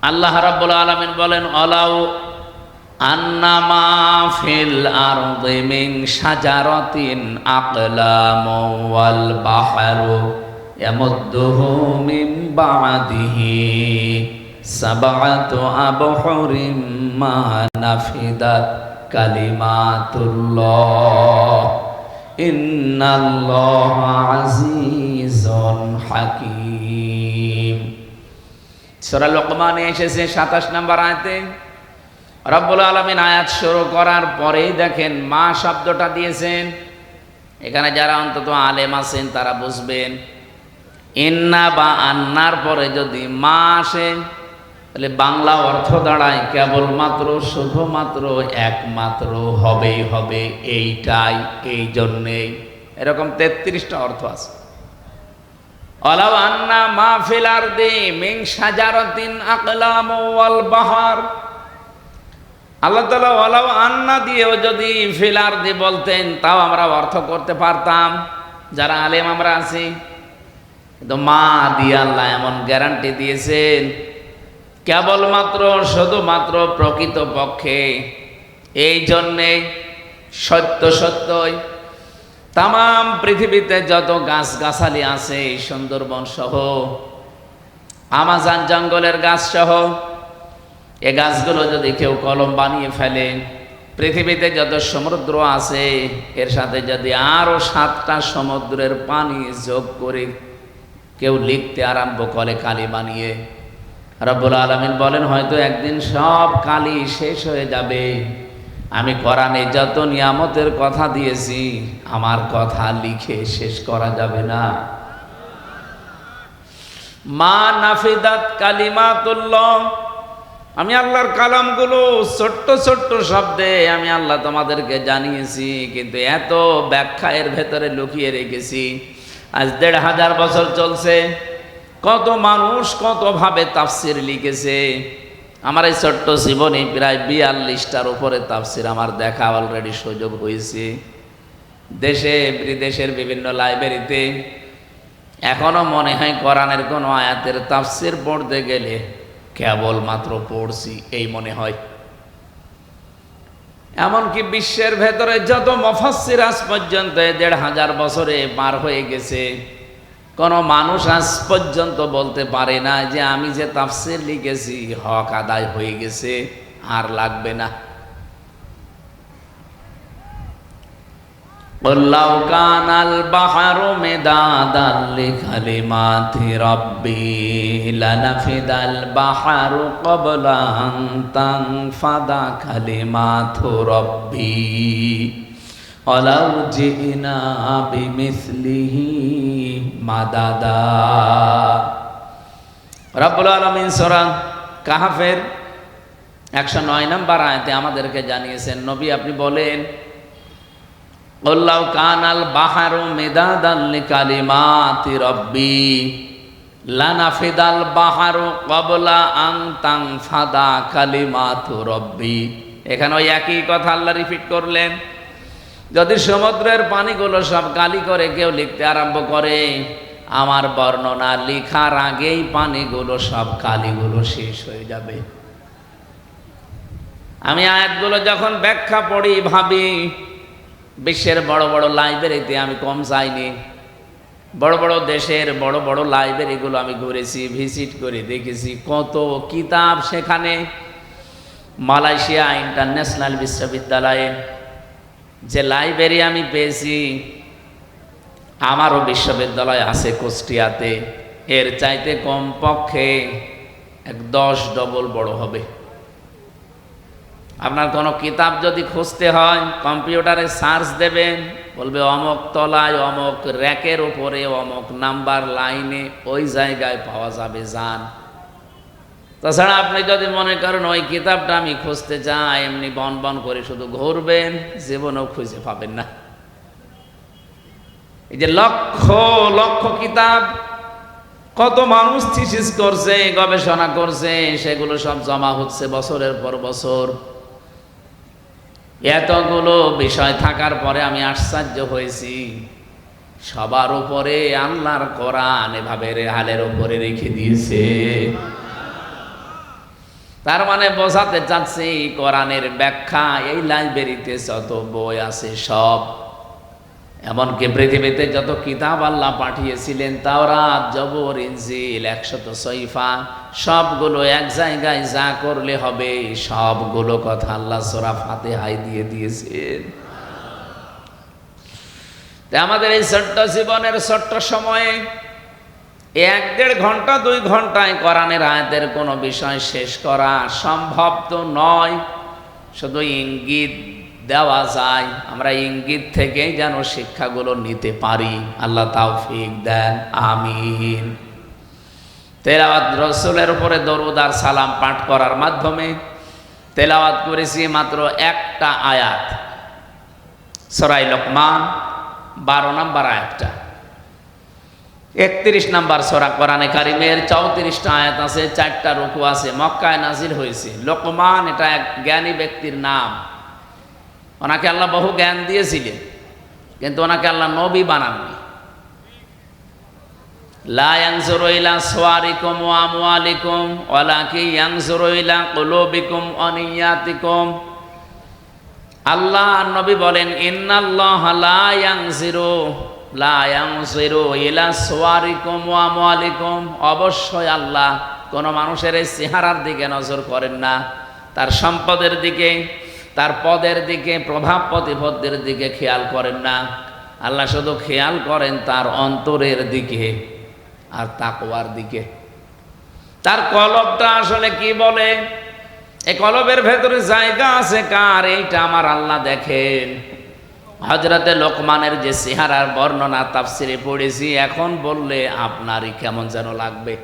আল্লাহ রাব্বুল আলামিন বলেন, আলাউ আন্নামা ফিল আরদি মিন শাজারাতিন আকলামু ওয়াল বাহরু ইয়ামুদ্দুহু মিন বা'দিহি সাবআতু আবহুরিম মা নাফিদাত কালিমাতুল্লাহ ইন্নাল্লাহা আজিজুন হাকীম। সূরা লোকমানে এসেছে ২৭ নম্বর আয়াতে। রব্বুল আলামিন আয়াত শুরু করার পরেই দেখেন মা শব্দটা দিয়েছেন। এখানে যারা অন্তত আলেম আছেন তারা বুঝবেন, ইন্না বা আন্নার পরে যদি মা আসে তাহলে বাংলা অর্থ দাঁড়ায় কেবলমাত্র, শুধুমাত্র, একমাত্র, হবেই হবে, এইটাই, এই জন্যেই। এরকম ৩৩টা অর্থ আছে। ওয়ালাউ আন্না মা ফিল আরদি মিন শাজারাতিন আকলামু ওয়াল বাহর। আল্লাহ তাআলা ওয়ালাউ আন্না দিয়েও যদি ফিল আরদি বলতেন তাও আমরা অর্থ করতে পারতাম, যারা আলেম আমরা আছি। কিন্তু মা দিয়ে আল্লাহ এমন গ্যারান্টি দিয়েছেন কেবলমাত্র, শুধুমাত্র, প্রকৃত পক্ষে, এই জন্যে সত্য সত্যই তামাম পৃথিবীতে যত গাছগাছালি আছে, সুন্দরবন সহ, আমাজন জঙ্গলের গাছ সহ, এ গাছগুলো যদি কেউ কলম বানিয়ে ফেলে, পৃথিবীতে যত সমুদ্র আছে এর সাথে যদি আরো 7টা সমুদ্রের পানি যোগ করে কেউ লিখতে আরম্ভ করে কালি বানিয়ে, রব্বুল আলামিন বলেন হয়তো একদিন সব কালি শেষ হয়ে যাবে। আমি কোরআনে যত নিয়ামতের কথা দিয়েছি আমার কথা লিখে শেষ করা যাবে না। মা নাফিদাত কালিমাতুল্লাহ। আমি আল্লাহর কালামগুলো ছোট্ট ছোট্ট শব্দে আমি আল্লাহ তোমাদেরকে জানিয়েছি, কিন্তু এত ব্যাখ্যা এর ভেতরে লুকিয়ে রেখেছি। আজ ১৫০০ বছর চলছে, কত মানুষ কত ভাবে তাফসির লিখেছে। আমার এই ছোট্ট জীবনে প্রায় ৪২টার উপরে তাফসির আমার দেখা অলরেডি সুযোগ হয়েছে, দেশে বিদেশের বিভিন্ন লাইব্রেরিতে। এখনো মনে হয় কোরআনের কোনো আয়াতের তাফসির পড়তে গেলে কেবলমাত্র পড়ছি এই মনে হয়। এমনকি বিশ্বের ভেতরে যত মুফাসসির আজ পর্যন্ত ১৫০০ বছরে পার হয়ে গেছে, কোনো মানুষ আজ পর্যন্ত বলতে পারে না যে আমি যে তাফসির লিখেছি হক আদায় হয়ে গেছে, আর লাগবে না। লাউ কানাল বাহরু মিদাদান লিকালিমাতি রাব্বি লানাফিদাল বাহরু ক্বাবলা আন তানফাদা কালিমাতু রাব্বি ওয়ালাউ জিনা বিমিসলিহি মাদাদা। রব্বুল আলামিন সূরা কাহফের ১০৯ নম্বর আয়াতে আমাদেরকে জানিয়েছেন, নবী আপনি বলেন, লাউ কানাল বাহরু মিদাদান লিকালিমাতি রাব্বি লানাফিদাল বাহরু ক্বাবলা আন তানফাদা কালিমাতু রাব্বি। এখানে ওই একই কথা আল্লাহ রিপিট করলেন। যদি সমুদ্রের পানিগুলো সব কালি করে কেউ লিখতে আরম্ভ করে, আমার বর্ণনা লেখার আগেই পানিগুলো সব কালিগুলো শেষ হয়ে যাবে। আমি আয়াতগুলো যখন ব্যাখ্যা পড়ি ভাবি, বিশ্বের বড় বড় লাইব্রেরিতে আমি কম যাইনি, বড় বড় দেশের বড় বড় লাইব্রেরিগুলো আমি ঘুরেছি, ভিজিট করে দেখেছি কত কিতাব সেখানে। মালয়েশিয়া ইন্টারন্যাশনাল বিশ্ববিদ্যালয়ে যে লাইব্রেরি আমি পেয়েছি, আমারও বিশ্ববিদ্যালয় আছে কুষ্টিয়াতে, এর চাইতে কমপক্ষে 10 ডবল বড় হবে। আপনার কোনো কিতাব যদি খুঁজতে হয় কম্পিউটারে সার্চ দেবেন, বলবে অমুক তলায়, অমুক র্যাকের উপরে, অমুক নাম্বার লাইনে, ওই জায়গায় পাওয়া যাবে, যান। তাছাড়া আপনি যদি মনে করেন ওই কিতাবটা আমি খুঁজতে চাই, এমনি বন বন করে শুধু ঘুরবেন, জীবনেও খুঁজে পাবেন না। এই যে লক্ষ লক্ষ কিতাব, কত মানুষ থিসিস করছে, গবেষণা করছে, সেগুলো সব জমা হচ্ছে বছরের পর বছর। এতগুলো বিষয় থাকার পরে আমি আশ্চর্য হয়েছি, সবার উপরে আল্লাহর কোরআন এভাবে রেহালের উপরে রেখে দিয়েছে। তার মানে বোঝাতে চাচ্ছি কোরআনের ব্যাখ্যা এই লাইব্রেরিতে যত বই আছে সব, এমনকি পৃথিবীতে যত কিতাব আল্লাহ পাঠিয়েছিলেন তাওরাত, জবর, ইনজিল, 100 সহিফা, সবগুলো এক জায়গায় যা করলে হবে সবগুলো কথা আল্লাহ সূরা ফাতিহায় দিয়ে দিয়েছেন। তাই আমাদের এই ছোট্ট জীবনের ছোট্ট সময়ে 1-1.5 ঘন্টা 2 ঘন্টায় কোরআনের আয়াতের কোনো বিষয় শেষ করা সম্ভব তো নয়। শুধু ইঙ্গিত দেওয়া যায়, আমরা ইঙ্গিত থেকেই যেন শিক্ষাগুলো নিতে পারি। আল্লাহ তাওফিক দেন, আমিন। তেলাওয়াত, রসুলের উপরে দরুদ আর সালাম পাঠ করার মাধ্যমে তেলাওয়াত করেছি মাত্র একটা আয়াত, সূরা লোকমান 12 নম্বর আয়াতটা। 31 নম্বর সূরা কোরআনে কারিমের 34টা আয়াত আছে, 4টা রুকু আছে, মক্কায় নাজিল হয়েছে। লোকমান এটা এক জ্ঞানী ব্যক্তির নাম। ওনাকে আল্লাহ বহু জ্ঞান দিয়েছিলেন, কিন্তু ওনাকে আল্লাহ নবী বানাননি। লা ইয়ানজুরু ইলা সুওয়ারিকুম ওয়া আমওয়ালিকুম ওয়ালাকিন ইয়ানজুরু ইলা কুলুবিকুম ওয়া নিয়াতিকুম। আল্লাহ নবী বলেন, ইন্নাল্লাহা লা ইয়ানজিরু ইলা সুওয়ারিকুম ওয়া আমওয়ালিকুম। অবশ্যই আল্লাহ কোনো মানুষের এই চেহারার দিকে নজর করেন না, তার সম্পদের দিকে, তার পদের দিকে, প্রভাব প্রতিপত্তির দিকে খেয়াল করেন না। আল্লাহ শুধু খেয়াল করেন তার অন্তরের দিকে আর তাকওয়ার দিকে। তার কলবটা আসলে কি বলে, এই কলবের ভেতরে জায়গা আছে কার, এইটা আমার আল্লাহ দেখেন। হযরতে লোকমানের যে চেহারার বর্ণনা তাফসিরে পড়েছি, এখন বললে আপনারই কেমন যেন লাগবে।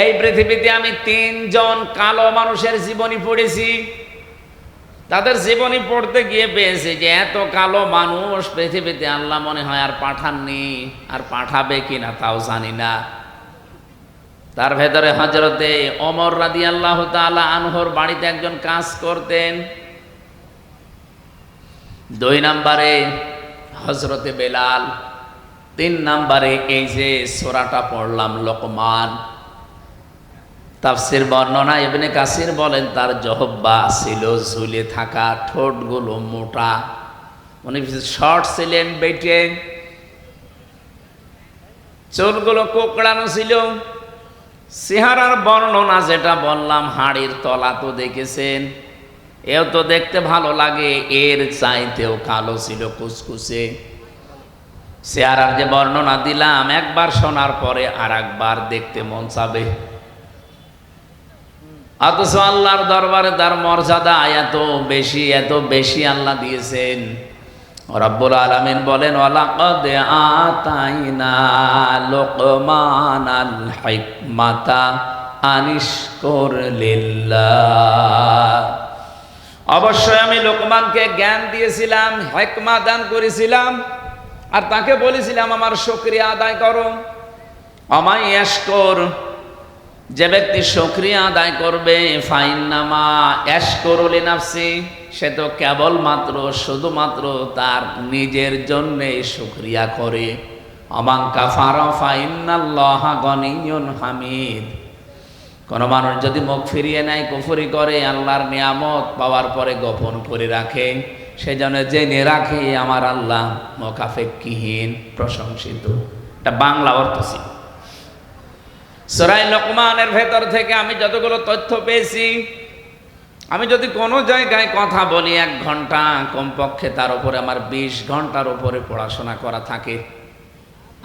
এই পৃথিবীতে আমি 3 জন কালো মানুষের জীবনী পড়েছি। তাদের জীবনী পড়তে গিয়ে পেয়েছি যে এত কালো মানুষ পৃথিবীতে আল্লাহ মনে হয় আর পাঠাননি, আর পাঠাবে কিনা তাও জানি না। তার ভেতরে হযরতে ওমর রাদিয়াল্লাহু তাআলা আনহুর বাড়িতে একজন কাজ করতেন। 2 নম্বরে হযরতে বেলাল, 3 নম্বরে এই যে সূরাটা পড়লাম লোকমান। তাফসির বর্ণনা ইবনে কাসির বলেন তার জহব্বা ছিল ঝুলে থাকা, ঠোঁটগুলো মোটা, উনি শর্ট ছিলেন, বেটে, চুলগুলো কোকড়ানো ছিল। চেহারার বর্ণনা যেটা বললাম, হাড়ির তলা তো দেখেছেন, এও তো দেখতে ভালো লাগে, এর চাইতেও কালো ছিল, কুচকুচে। চেহারার যে বর্ণনা দিলাম, একবার শোনার পরে আর একবার দেখতে মন চাবে। অথচ আল্লাহর দরবারে তার মর্যাদা এত বেশি, এত বেশি আল্লাহ দিয়েছেন। রব্বুল আলামিন বলেন, ওয়ালাকাদ আতাইনা লুকমানাল হিকমাতা আনিশকুর লিল্লাহ। অবশ্যই আমি লোকমানকে জ্ঞান দিয়েছিলাম, হিকমা দান করেছিলাম, আর তাকে বলেছিলাম আমার শুকরিয়া আদায় করো। আমায় ইয়াশকুর, যে ব্যক্তি শুকরিয়া আদায় করবে, ফাইন্নামা ইয়াশকুরু লিনাফসি, সে তো কেবলমাত্র শুধুমাত্র তার নিজের জন্যে শুকরিয়া করে। আমান কাফারা ফাইন্নাল্লাহা গনিয়্যুন হামিদ। কোন মানুষ যদি মুখ ফিরিয়ে নেয়, কুফরি করে, আল্লাহর নিয়ামত পাওয়ার পরে গোপন করে রাখে, সে যেন জেনে রাখে আমার আল্লাহ মুখাপেক্ষীহীন, প্রশংসিত। এটা বাংলা অর্থ ছিল। সূরা লোকমানের ভেতর থেকে আমি যতগুলো তথ্য পেয়েছি, আমি যদি কোনো জায়গায় কথা বলি 1 ঘন্টা, কমপক্ষে তার উপরে আমার 20 ঘন্টার উপরে পড়াশোনা করা থাকে।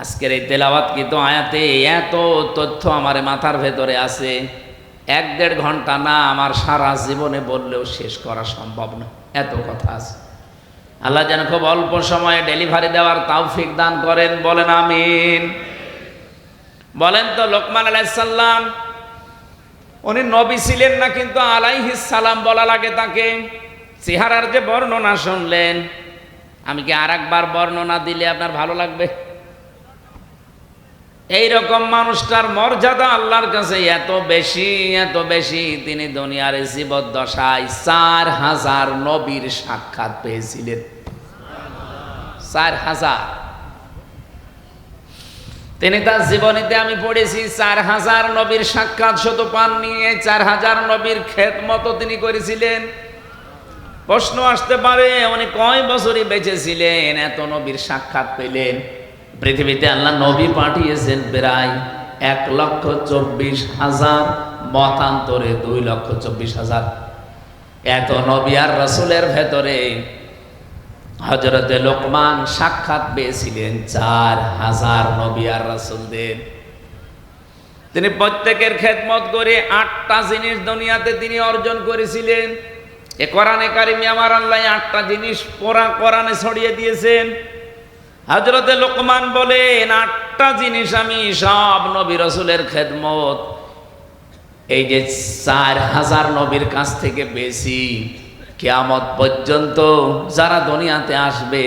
আজকের এই তেলাওয়াতকৃত আয়াতে এত তথ্য আমার মাথার ভেতরে আছে, 1-1.5 ঘন্টা না, আমার সারা জীবনে বললেও শেষ করা সম্ভব না, এত কথা আছে। আল্লাহ যেন খুব অল্প সময়ে ডেলিভারি দেওয়ার তৌফিক দান করেন, বলেন আমিন। বলেন তো, লোকমান আলাইহিস সালাম উনি নবী ছিলেন না, কিন্তু আলাইহিস সালাম বলা লাগে তাকে। চেহারার যে বর্ণনা শুনলেন, আমি কি আর একবার বর্ণনা দিলে আপনার ভালো লাগবে? এইরকম মানুষটার মর্যাদা আল্লাহর কাছে এত বেশি, এত বেশি, তিনি দুনিয়ার জীবদ্দশায় 4000 নবীর সাক্ষাৎ পেয়েছিলেন। 4000। তিনি তার জীবনীতে আমি পড়েছি 4000 নবীর সাক্ষাৎ শুধু পাননি, 4000 নবীর খেদমত তিনি করেছিলেন। প্রশ্ন আসতে পারে উনি কয় বছরই বেঁচে ছিলেন, এত নবীর সাক্ষাৎ পেলেন? পৃথিবীতে আল্লাহ নবী পাঠিয়েছেন প্রায় 1,24,000, মতান্তরে 2,24,000। এত নবী আর রাসূলের ভেতরে হযরতে লোকমান সাক্ষাৎ পেয়েছিলেন 4000 নবী আর রাসূলদের। তিনি প্রত্যেকের খেদমত করে 8টা জিনিস দুনিয়াতে তিনি অর্জন করেছিলেন। এ কোরআনে কারিমে আমার আল্লাহ 8টা জিনিস পুরা কোরআনে ছড়িয়ে দিয়েছেন। হযরতে লোকমান বলেন 8টা জিনিস আমি সব নবী রাসূলের খেদমত এই যে 4000 নবীর কাছ থেকে পেয়েছি। কিয়ামত পর্যন্ত যারা দুনিয়াতে আসবে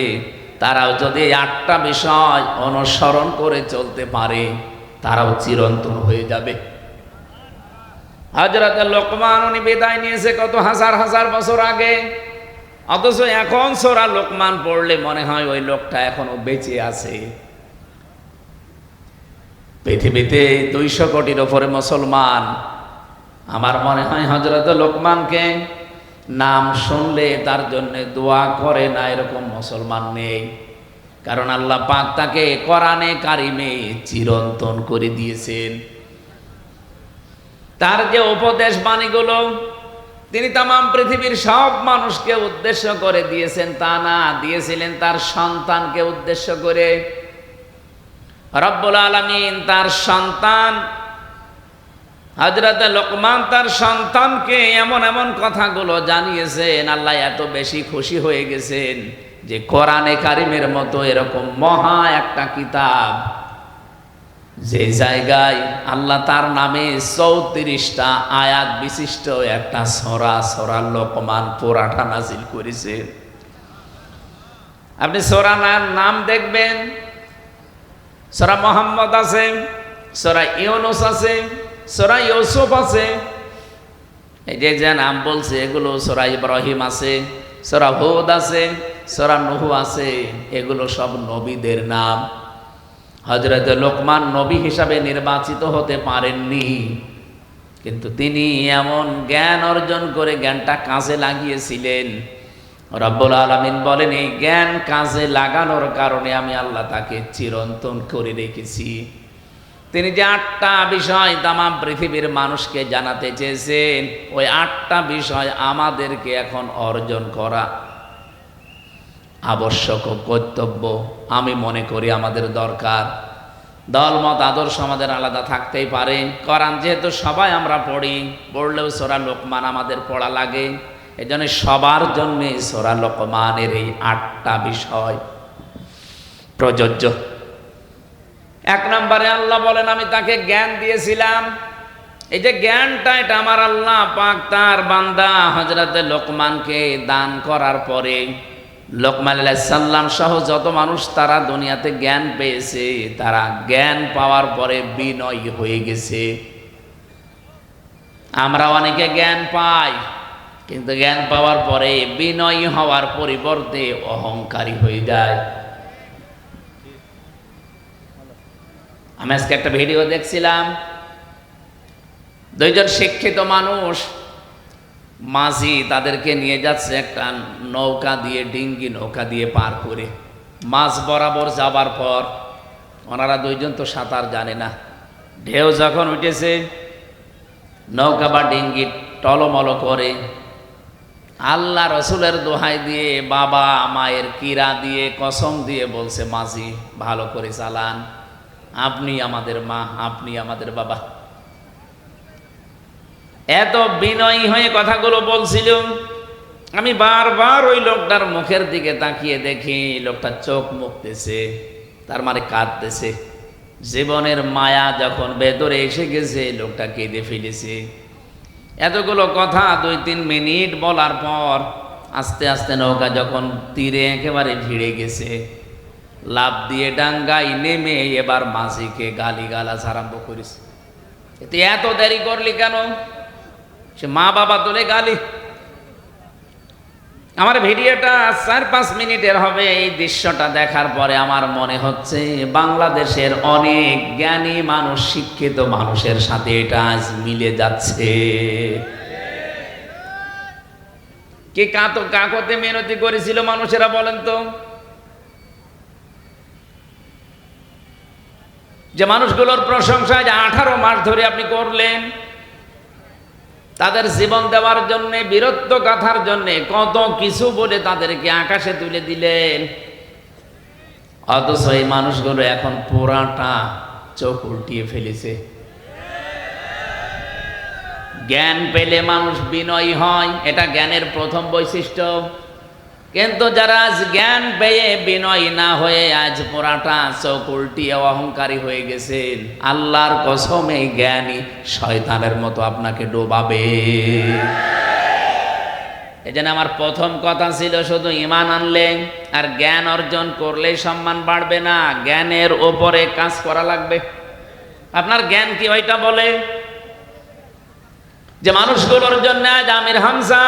তারাও যদি 8টা বিষয় অনুসরণ করে চলতে পারে তারাও চিরন্তন হয়ে যাবে। হযরত লোকমান উনি বিদায় নিয়েছে কত হাজার হাজার বছর আগে, অথচ এখন সূরা লোকমান পড়লে মনে হয় ওই লোকটা এখনো বেঁচে আছে। পৃথিবীতে 200 কোটির উপরে মুসলমান। আমার মনে হয় হযরত লোকমানকে নাম শুনলে তার জন্য দোয়া করে না এরকম মুসলমান নেই। কারণ আল্লাহ পাক তাকে কোরআনে কারিমে চিরন্তন করে দিয়েছেন। তার যে উপদেশ বাণীগুলো তিনি তাম পৃথিবীর সব মানুষকে উদ্দেশ্য করে দিয়েছেন তা না, দিয়েছিলেন তার সন্তানকে উদ্দেশ্য করে। রব্বুল আলামিন তার সন্তান হযরত লোকমান তার সন্তানকে এমন এমন কথাগুলো জানিয়েছেন, আল্লাহ এত বেশি খুশি হয়ে গেছেন যে কোরআনে কারিমের মতো এরকম মহা একটা কিতাব, যে জায়গায় আল্লাহ তার নামে 34টা আয়াত বিশিষ্ট একটা সূরা লোকমান পুরাটা নাজিল করেছেন। আপনি সূরার নাম দেখবেন, সূরা মুহাম্মদ আছে, সূরা ইউনূস আছে, সূরা ইউসুফ আছে। এই যে নাম বলছে এগুলো সূরা ইব্রাহিম আছে, সূরা হুদ আছে, সূরা নূহ আছে, এগুলো সব নবীদের নাম। হযরত লোকমান নবী হিসাবে নির্বাচিত হতে পারেননি, কিন্তু তিনি এমন জ্ঞান অর্জন করে জ্ঞানটা কাজে লাগিয়েছিলেন। রব্বুল আলামিন বলেন এই জ্ঞান কাজে লাগানোর কারণে আমি আল্লাহ তাকে চিরন্তন করে রেখেছি। তিনি যে 8টা বিষয় তাম পৃথিবীর মানুষকে জানাতে চেয়েছেন, ওই 8টা বিষয় আমাদেরকে এখন অর্জন করা আবশ্যক ও কর্তব্য আমি মনে করি আমাদের দরকার। দলমত আদর্শ আমাদের আলাদা থাকতেই পারে, কোরআন যেহেতু সবাই আমরা পড়লেও সূরা লোকমান আমাদের পড়া লাগে। এই জন্য সবার জন্য সূরা লোকমানের এই 8টা বিষয় প্রযোজ্য। 1 নম্বরে আল্লাহ বলেন আমি তাকে জ্ঞান দিয়েছিলাম। এই যে জ্ঞানটা এটা আমার আল্লাহ পাক তার বান্দা হযরত লোকমানকে দান করার পরে, লোকমান আলাইহিস সালাম সহ যত মানুষ তারা দুনিয়াতে জ্ঞান পেয়েছে, তারা জ্ঞান পাওয়ার পরে বিনয়ী হয়ে গেছে। আমরা অনেকে জ্ঞান পাই, কিন্তু জ্ঞান পাওয়ার পরে বিনয়ী হওয়ার পরিবর্তে অহংকারী হয়ে যায়। আমি আজকে একটা ভিডিও দেখছিলাম, 2জন শিক্ষিত মানুষ মাঝি তাদেরকে নিয়ে যাচ্ছে একটা নৌকা দিয়ে, ডিঙ্গি নৌকা দিয়ে পার করে। মাঝ বরাবর যাবার পর ওনারা 2জন তো সাঁতার জানে না, ঢেউ যখন উঠেছে নৌকা বা ডিঙ্গি টলমল করে। আল্লাহ রসুলের দোহাই দিয়ে, বাবা মায়ের কিরা দিয়ে, কসম দিয়ে বলছে মাঝি ভালো করে চালান, আপনি আমাদের মা, আপনি আমাদের বাবা। এত বিনয়ী হয়ে কথাগুলো বলছিল। আমি বারবার ওই লোকটার মুখের দিকে তাকিয়ে দেখি, লোকটা চোখ মুখতেছে, তার মানে কাঁদতেছে। জীবনের মায়া যখন ভেতরে এসে গেছে লোকটা কেঁদে ফেলেছে। এতগুলো কথা 2-3 মিনিট বলার পর আস্তে আস্তে নৌকা যখন তীরে একেবারে ভিড়ে গেছে, লাফ দিয়ে ডাঙ্গায় নেমে এবার মাঝিকে গালিগালাজ আরম্ভ করেছে। এত দেরি করলি কেন? সে মা বাবা তোলে গালি। আমার ভিডিওটা 4-5 মিনিটের হবে। এই দৃশ্যটা দেখার পরে আমার মনে হচ্ছে বাংলাদেশের অনেক জ্ঞানী মানুষ, শিক্ষিত মানুষের সাথে এটা আজ মিলে যাচ্ছে। কে কাকতে মিনতি করেছিল মানুষেরা বলেন তো? যে মানুষগুলোর প্রশংসা যে 18 মাস ধরে আপনি করলেন, তাদের জীবন দেওয়ার জন্য, বীরত্ব গাথার জন্য কত কিছু বলে তাদেরকে আকাশে তুলে দিলেন। অথচ এই মানুষগুলো এখন পুরাটা চোখ উল্টিয়ে ফেলেছে। জ্ঞান পেলে মানুষ বিনয়ী হয়, এটা জ্ঞানের প্রথম বৈশিষ্ট্য। কিন্তু যারা আজ জ্ঞান পেয়ে বিনয়ী না হয়ে আজ পুরাটা চোখ উল্টিয়ে অহংকারী হয়ে গেছেন, আল্লাহর কসমে জ্ঞানী শয়তানের মতো আপনাকে ডোবাবে। এজন্য আমার প্রথম কথা ছিল, শুধু ঈমান আনলে আর জ্ঞান অর্জন করলেই সম্মান বাড়বে না, জ্ঞানের ওপরে কাজ করা লাগবে। আপনার জ্ঞান কি ওইটা বলে যে মানুষগুলোর জন্য আজ আমির হামজা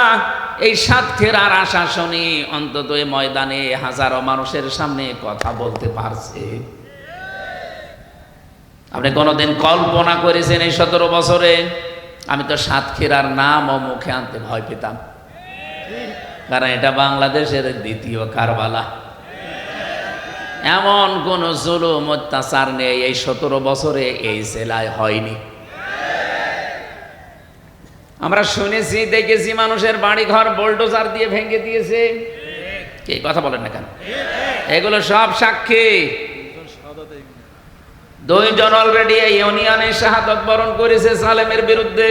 এই সাতক্ষীরার আশা শুনি অন্তত এই ময়দানে হাজারো মানুষের সামনে কথা বলতে পারছে? আপনি কোনোদিন কল্পনা করেছেন এই 17 বছরে? আমি তো সাতক্ষীরার নামও মুখে আনতে ভয় পেতাম, কারণ এটা বাংলাদেশের দ্বিতীয় কারবালা। এমন কোন জুলুম অত্যাচার নেই এই 17 বছরে এই জেলায় হয়নি। আমরা শুনেছি, দেখেছি, মানুষের বাড়ি ঘর বোল্ডোজার দিয়ে ভেঙে দিয়েছে। কে কথা বলেন না কেন? এগুলো সব সাক্ষী। 2 জন অলরেডি এই ইউনিয়নে শাহাদত বরণ করেছে সালেমের বিরুদ্ধে।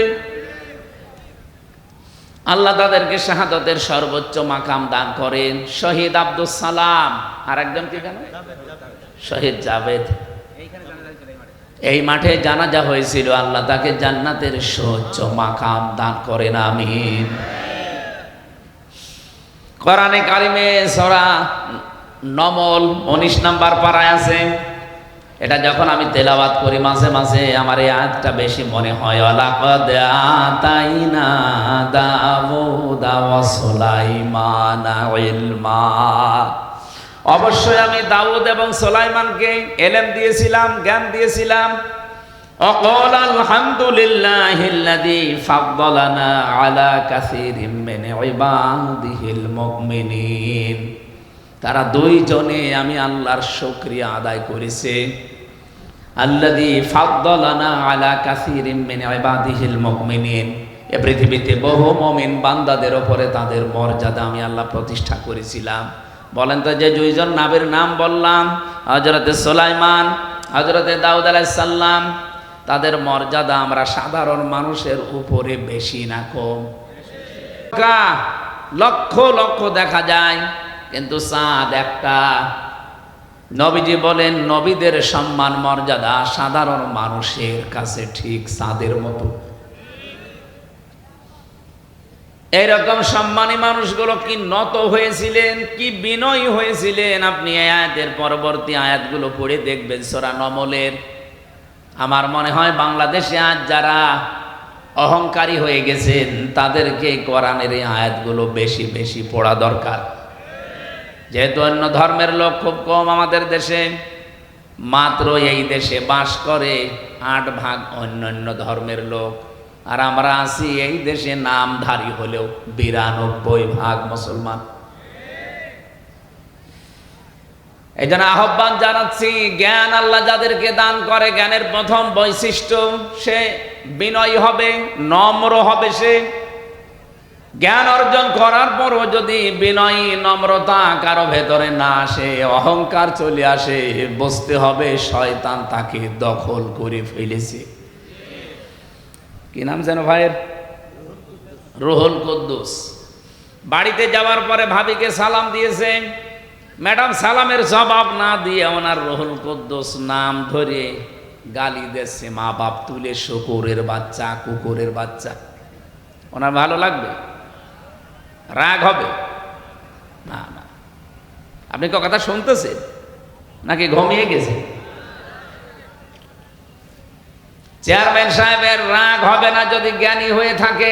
আল্লাহ তাদেরকে শাহাদতের সর্বোচ্চ মাকাম দান করেন। শহীদ আব্দুল সালাম আর একজন কি জানো, শহীদ জাভেদ, এই মাঠে জানাজা হয়েছিল। আল্লাহ তাকে জান্নাতের সর্বোচ্চ মাকাম দান করেন, আমিন। কোরআনে কারিমে সূরা নমল 19 নম্বর পারায় আছে। এটা যখন আমি তেলাওয়াত করি মাঝে মাঝে আমার এই আয়াতটা বেশি মনে হয়। ওয়ালাকাদ আতাইনা দাউদা ওয়া সুলাইমানা ইলমা, অবশ্যই আমি দাউদ এবং সুলাইমানকে ইলম দিয়েছিলাম, জ্ঞান দিয়েছিলাম। ওয়াকাল আলহামদুলিল্লাহিল্লাযী ফাদ্দালানা আলা কাসীরিম মিন ইবাদিহিল মুমিনিন। তারা 2 জনে আমি আল্লাহর শুকরিয়া আদায় করেছে। আল্লাযী ফাদ্দালানা আলা কাসীরিম মিন ইবাদিহিল মুমিনিন, এই পৃথিবীতে বহু মুমিন বান্দাদের উপরে তাদের মর্যাদা আমি আল্লাহ প্রতিষ্ঠা করেছিলাম। বলেন তো, যে 2 জন নবীর নাম বললাম, হযরতে সুলাইমান, হযরতে দাউদ আলাইহিস সালাম, তাদের মর্যাদা আমরা সাধারণ মানুষের উপরে বেশি না কম? লক্ষ লক্ষ দেখা যায়, কিন্তু চাঁদ একটা। নবীজি বলেন, নবীদের সম্মান মর্যাদা সাধারণ মানুষের কাছে ঠিক চাঁদের মতো। এইরকম সম্মানী মানুষগুলো কি নত হয়েছিলেন, কি বিনয়ী হয়েছিলেন, আপনি এই আয়াতের পরবর্তী আয়াতগুলো পড়ে দেখবেন সূরা নমলের। আমার মনে হয় বাংলাদেশে আজ যারা অহংকারী হয়ে গেছেন তাদেরকে কোরআনের এই আয়াতগুলো বেশি বেশি পড়া দরকার। যেহেতু অন্য ধর্মের লোক খুব কম আমাদের দেশে, মাত্র এই দেশে বাস করে 8 ভাগ অন্যান্য ধর্মের লোক, আর আমরা আছি এই দেশে নামধারী হলেও 92 ভাগ মুসলমান। এই জন্য আহ্বান জানাচ্ছি, জ্ঞান আল্লাহ যাদেরকে দান করে, জ্ঞানের প্রথম বৈশিষ্ট্য সে বিনয়ী হবে, নম্র হবে। সে জ্ঞান অর্জন করার পরও যদি বিনয়ী নম্রতা কারো ভেতরে না আসে, অহংকার চলে আসে, বুঝতে হবে শয়তান তাকে দখল করে ফেলেছে। কি নাম যেন ভাইয়ের? রুহুল কুদ্দুস। বাড়িতে যাওয়ার পরে ভাবিকে সালাম দিয়েছে, ম্যাডাম সালামের জবাব না দিয়ে ওনার রুহুল কুদ্দুস নাম ধরে গালি দিচ্ছে, মা বাপ তুলে, শুকুরের বাচ্চা, কুকুরের বাচ্চা। ওনার ভালো লাগবে? রাগ হবে? না না। আপনি কথা শুনতেছেন নাকি ঘুমিয়ে গেছে? চেয়ারম্যান সাহেবের রাগ হবে না যদি জ্ঞানী হয়ে থাকে।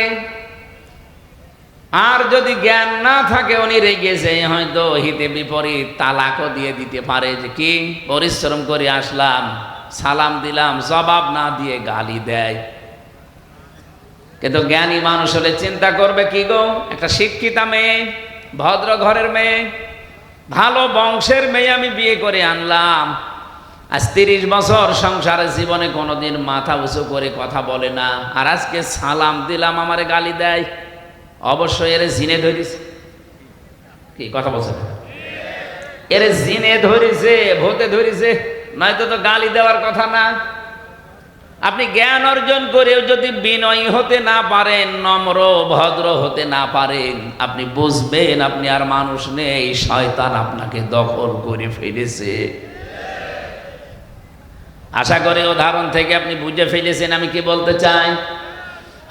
আর যদি জ্ঞান না থাকে উনি রেগেছে হয়তো হিতে বিপরীত তালাকও দিয়ে দিতে পারে, যে কি পরিশ্রম করে আসলাম, সালাম দিলাম, জবাব না দিয়ে গালি দেয়। কিন্তু জ্ঞানী মানুষ হলে চিন্তা করবে কি গো, একটা শিক্ষিতা মেয়ে, ভদ্র ঘরের মেয়ে, ভালো বংশের মেয়ে আমি বিয়ে করে আনলাম, আজ 30 বছর সংসারের জীবনে কোনোদিন মাথা উঁচু করে কথা বলে না, আর আজকে সালাম দিলাম আমারে গালি দেয়। অবশ্যই এর জিনে ধরেছে। কি কথা বলছে? এর জিনে ধরেছে, ভূতে ধরেছে, নয়তো তো গালি দেওয়ার কথা না। আপনি জ্ঞান অর্জন করেও যদি বিনয়ী হতে না পারেন, নম্র ভদ্র হতে না পারেন, আপনি বুঝবেন আপনি আর মানুষ নেই, শয়তান আপনাকে দখল করে ফেলেছে। আশা করি উদাহরণ থেকে আপনি বুঝে ফেলেছেন আমি কি বলতে চাই।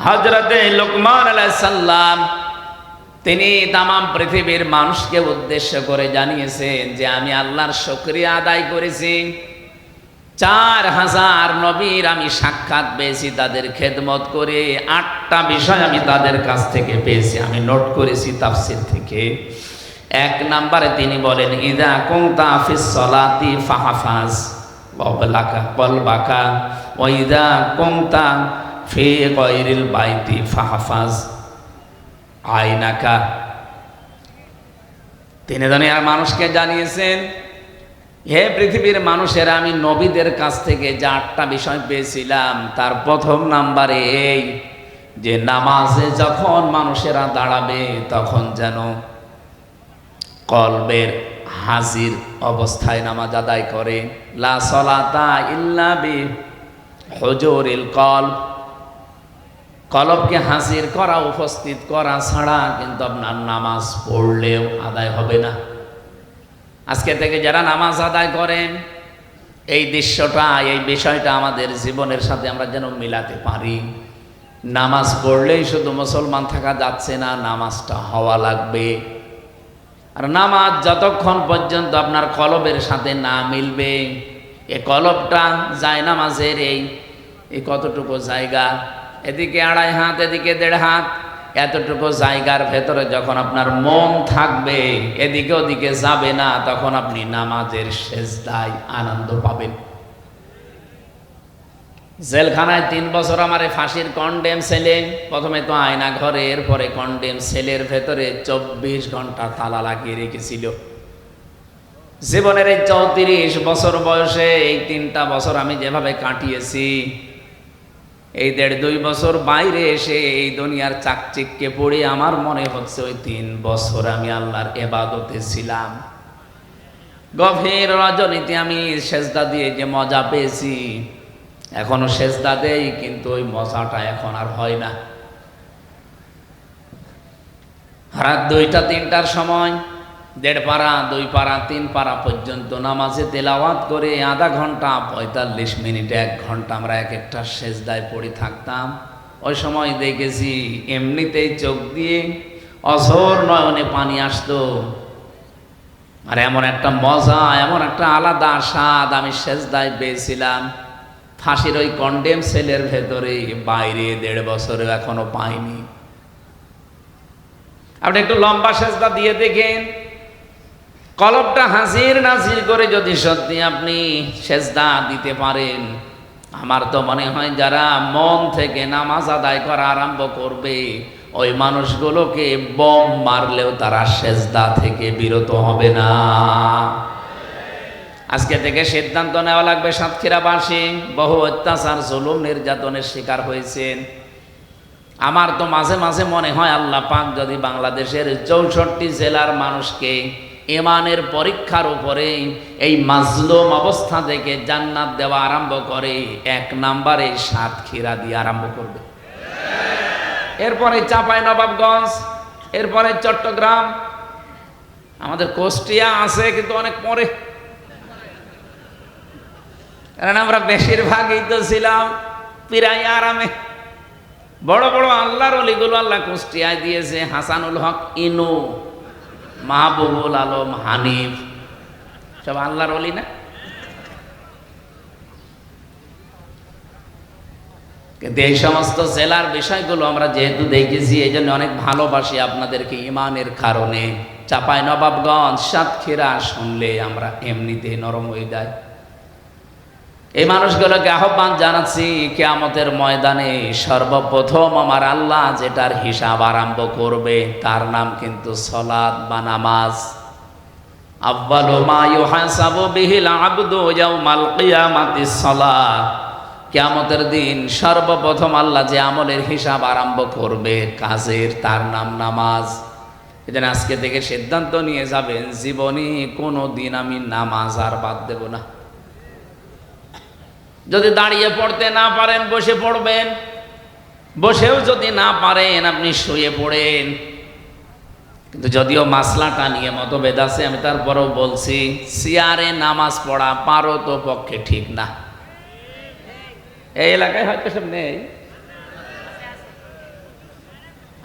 হযরতে লোকমান আলাইহিস সালাম তিনি তামাম পৃথিবীর মানুষকে উদ্দেশ্য করে জানিয়েছেন যে আমি আল্লাহর শুকরিয়া আদায় করেছি, 4000 নবীর আমি সাক্ষাৎ পেয়েছি, তাদের খেদমত করে 8টা বিষয় আমি তাদের কাছ থেকে পেয়েছি, আমি নোট করেছি তাফসীর থেকে। 1 নম্বরে তিনি বলেন, ইযা কুনতা ফিস সালাতি ফাহফাজ কলবাকা ওয়া ইযা কুনতা ফি গায়রিল বাইতি ফাহফাজ আইনাকা। তিনি দুনিয়ার মানুষকে জানিয়েছেন, হে পৃথিবীর মানুষেরা, আমি নবীদের কাছ থেকে যে 8টা বিষয় পেয়েছিলাম, তার প্রথম নাম্বারে এই যে নামাজে যখন মানুষেরা দাঁড়াবে তখন যেন কলবের হাজির অবস্থায় নামাজ আদায় করে। লা সলাতা ইল্লা বি হুজুরিল কলব, কলবকে হাজির করা, উপস্থিত করা ছাড়া কিন্তু আপনার নামাজ পড়লেও আদায় হবে না। আজকে থেকে যারা নামাজ আদায় করেন, এই দৃশ্যটা, এই বিষয়টা আমাদের জীবনের সাথে আমরা যেন মিলাতে পারি। নামাজ পড়লেই শুধু মুসলমান থাকা যাচ্ছে না, নামাজটা হওয়া লাগবে। আর নামাজ যতক্ষণ পর্যন্ত আপনার কলবের সাথে না মিলবে, এ কলবটা যায় নামাজের এই কতটুকু জায়গা, এদিকে 2.5 হাত, এদিকে 1.5 হাত, এতটুকু জায়গার ভেতরে যখন আপনার মন থাকবে, এদিকে ওদিকে যাবে না, তখন আপনি নামাজের সেজদায় আনন্দ পাবেন। জেলখানায় 3 বছর আমারে ফাঁসির কন্ডেম সেলে, প্রথমে তো আয়না ঘরে, এরপরে কন্ডেম সেলের ভেতরে 24 ঘন্টা তালা লাগিয়ে রেখেছিল। জীবনের এই 34 বছর বয়সে এই 3টা বছর আমি যেভাবে কাটিয়েছি, এই 1.5-2 বছর বাইরে এসে এই দুনিয়ার চাকচিক্যে পড়ে আমার মনে হচ্ছে ওই 3 বছর আমি আল্লাহর ইবাদতে ছিলাম। গভীর রজনীতে আমি সেজদা দিয়ে যে মজা পেয়েছি, এখনো সেজদা দেই, কিন্তু ওই মজাটা এখন আর হয় না। রাত 2টা-3টার সময় 1.5 পারা, 2 পারা, 3 পারা পর্যন্ত নামাজে তেলাওয়াত করে আধা ঘন্টা, 45 মিনিট, 1 ঘন্টা আমরা এক একটা সেজদায় পড়ে থাকতাম। ওই সময় দেখেছি এমনিতেই চোখ দিয়ে অঝোর নয়নে পানি আসতো। আর এমন একটা মজা, এমন একটা আলাদা স্বাদ আমি সেজদায় পেয়েছিলাম, ফাঁসির ওই কন্ডেম সেলের ভেতরে, বাইরে 1.5 বছরেও এখনো পাইনি। আপনি একটু লম্বা সেজদা দিয়ে দেখেন, কলবটা হাজির নাজির করে যদি সত্যি আপনি সেজদা দিতে পারেন, আমার তো মনে হয় যারা মন থেকে নামাজ আদায় করা আরম্ভ করবে, ওই মানুষগুলোকে বোম মারলেও তারা সেজদা থেকে বিরত হবে না। আজকে থেকে সিদ্ধান্ত নেওয়া লাগবে, সাতক্ষীরাবাসী বহু অত্যাচার, জুলুম, নির্যাতনের শিকার হয়েছেন। আমার তো মাঝে মাঝে মনে হয় আল্লাহ পাক যদি বাংলাদেশের 64 জেলার মানুষকে ইমানের পরীক্ষার উপরে এই মাজলুম অবস্থা থেকে জান্নাত দেওয়া আরম্ভ করে, 1 নম্বরে সাতক্ষীরা দিয়ে আরম্ভ করবে, এরপরে চাঁপাইনবাবগঞ্জ, এরপরে চট্টগ্রাম, আমাদের কুষ্টিয়া আছে কিন্তু অনেক পরে, কারণ আমরা বেশিরভাগই তো ছিলাম পিরাই আরামে। বড় বড় আল্লাহর ওলিগুলো আল্লাহ কুষ্টিয়ায় দিয়েছে, হাসানুল হক ইনু, মাহবুবুল আলম হানিফ, সব আল্লাহর ওলি না? কিন্তু এই সমস্ত জেলার বিষয়গুলো আমরা যেহেতু দেখেছি, এই জন্য অনেক ভালোবাসি আপনাদেরকে ইমানের কারণে। চাঁপাইনবাবগঞ্জ, সাতক্ষীরা শুনলে আমরা এমনিতেই নরম হয়ে যাই। এই মানুষগুলোকে আহ্বান জানাচ্ছি, কিয়ামতের ময়দানে সর্বপ্রথম আমার আল্লাহ যেটার হিসাব আরম্ভ করবে তার নাম কিন্তু সালাত বা নামাজ। আউয়ালু মা ইউহাসাবু বিহিল আবদু ইয়াউমাল কিয়ামাতিস সালাহ। কিয়ামতের দিন সর্বপ্রথম আল্লাহ যে আমলের হিসাব আরম্ভ করবে কাজের, তার নাম নামাজ। এজন্য আজকে থেকে সিদ্ধান্ত নিয়ে যাবেন, জীবনে কোনো দিন আমি নামাজ আর বাদ দেব না। যদি দাঁড়িয়ে পড়তে না পারেন বসে পড়বেন, বসেও যদি না পারেন আপনি শুয়ে পড়েন। কিন্তু যদিও মাসলাটা নিয়ে মতভেদ আছে, আমি তারপরেও বলছি, চেয়ারে নামাজ পড়া পারো তো পক্ষে ঠিক না। এই এলাকায় হয়তো সব নেই।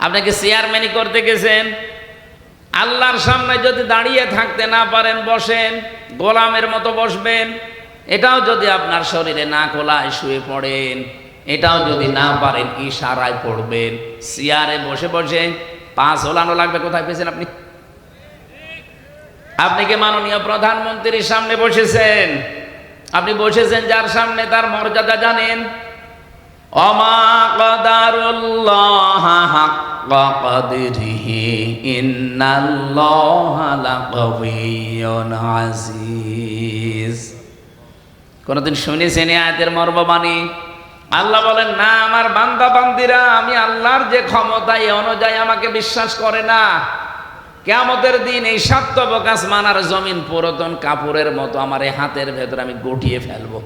আপনাকে চেয়ারম্যানই করতে গেছেন, আল্লাহর সামনে যদি দাঁড়িয়ে থাকতে না পারেন বসেন, গোলামের মতো বসবেন। এটাও যদি আপনার শরীরে না কোলায় শুয়ে পড়েন, এটাও যদি না পারেন ইশারায় পড়বেন। চেয়ারে বসে বসে পা ঝোলানো লাগবে। কোথায় পেয়েছেন আপনি? আপনি কি মাননীয় প্রধানমন্ত্রীর সামনে বসেছেন? আপনি বসেছেন যার সামনে, তার মর্যাদা জানেন? ওমা কদারুল্লাহ হাক্কা কদরিহি ইন্নাল্লাহা লাকাবিয়্যুন আজিজ। কোনদিন শুনেছেন এই আয়াতের মর্মবাণী? আল্লাহ বলেন, না, আমার বান্দা বান্দিরা আমি আল্লাহর যে ক্ষমতা এই অনুযায়ী আমাকে বিশ্বাস করে না। কিয়ামতের দিন এই সাতবক আসমান আর জমিন পুরাতন কাপড়ের মতো আমার এই হাতের ভেতর আমি গটিয়ে ফেলবো।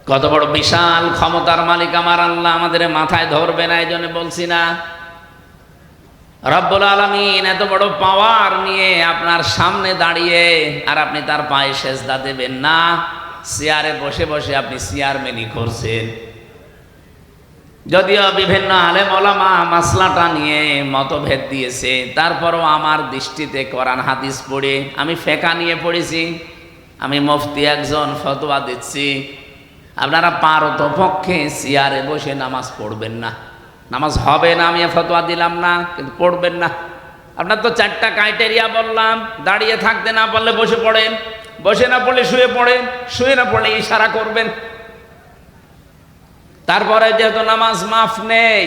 কত বড় বিশাল ক্ষমতার মালিক আমার আল্লাহ, আমাদের মাথায় ধরবে না। এই জন্য বলছি না, রব্বুল আলামিন এত বড় পাওয়ার নিয়ে আপনার সামনে দাঁড়িয়ে আর আপনি তার পায়ে সেজদা দেবেন না। চেয়ারে বসে বসে আপনি চেয়ারম্যানই করছেন। যদিও বিভিন্ন আলেম ওলামা মাসলাটা নিয়ে মতভেদ দিয়েছে, তারপরও আমার দৃষ্টিতে কোরআন হাদিস পড়ে, আমি ফেকা নিয়ে পড়েছি, আমি মুফতি একজন, ফতোয়া দিচ্ছি, আপনারা পারতপক্ষে চেয়ারে বসে নামাজ পড়বেন না। নামাজ হবে না আমি ফতোয়া দিলাম না, কিন্তু পড়বেন না। আপনার তো 4টা ক্রাইটেরিয়া বললাম, দাঁড়িয়ে থাকতে না পারলে বসে পড়েন, বসে না পড়লে শুয়ে পড়েন, শুয়ে না পড়লে ইশারা করবেন। তারপরে যেহেতু নামাজ মাফ নেই,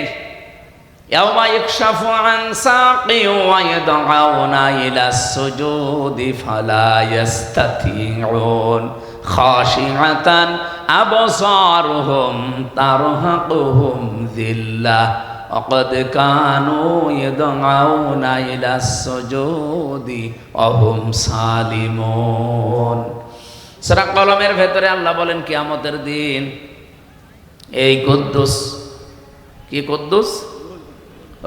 ইয়াউমা ইকশাফু আন সাকি ওয়া ইয়াদউনা ইলাস সুজুদি ফালা ইস্তাতিউন খাশিআতান আবসারুহুম তারহাকুহুম যিল্লাহ ওয়া ক্বাদ কানু ইয়াদউনা ইলাস সুজুদি ওয়া হুম সালিমুন। সূরা কলমের ভেতরে আল্লাহ বলেন, কিয়ামতের দিন এই কুদ্দুস, কি কুদ্দুস?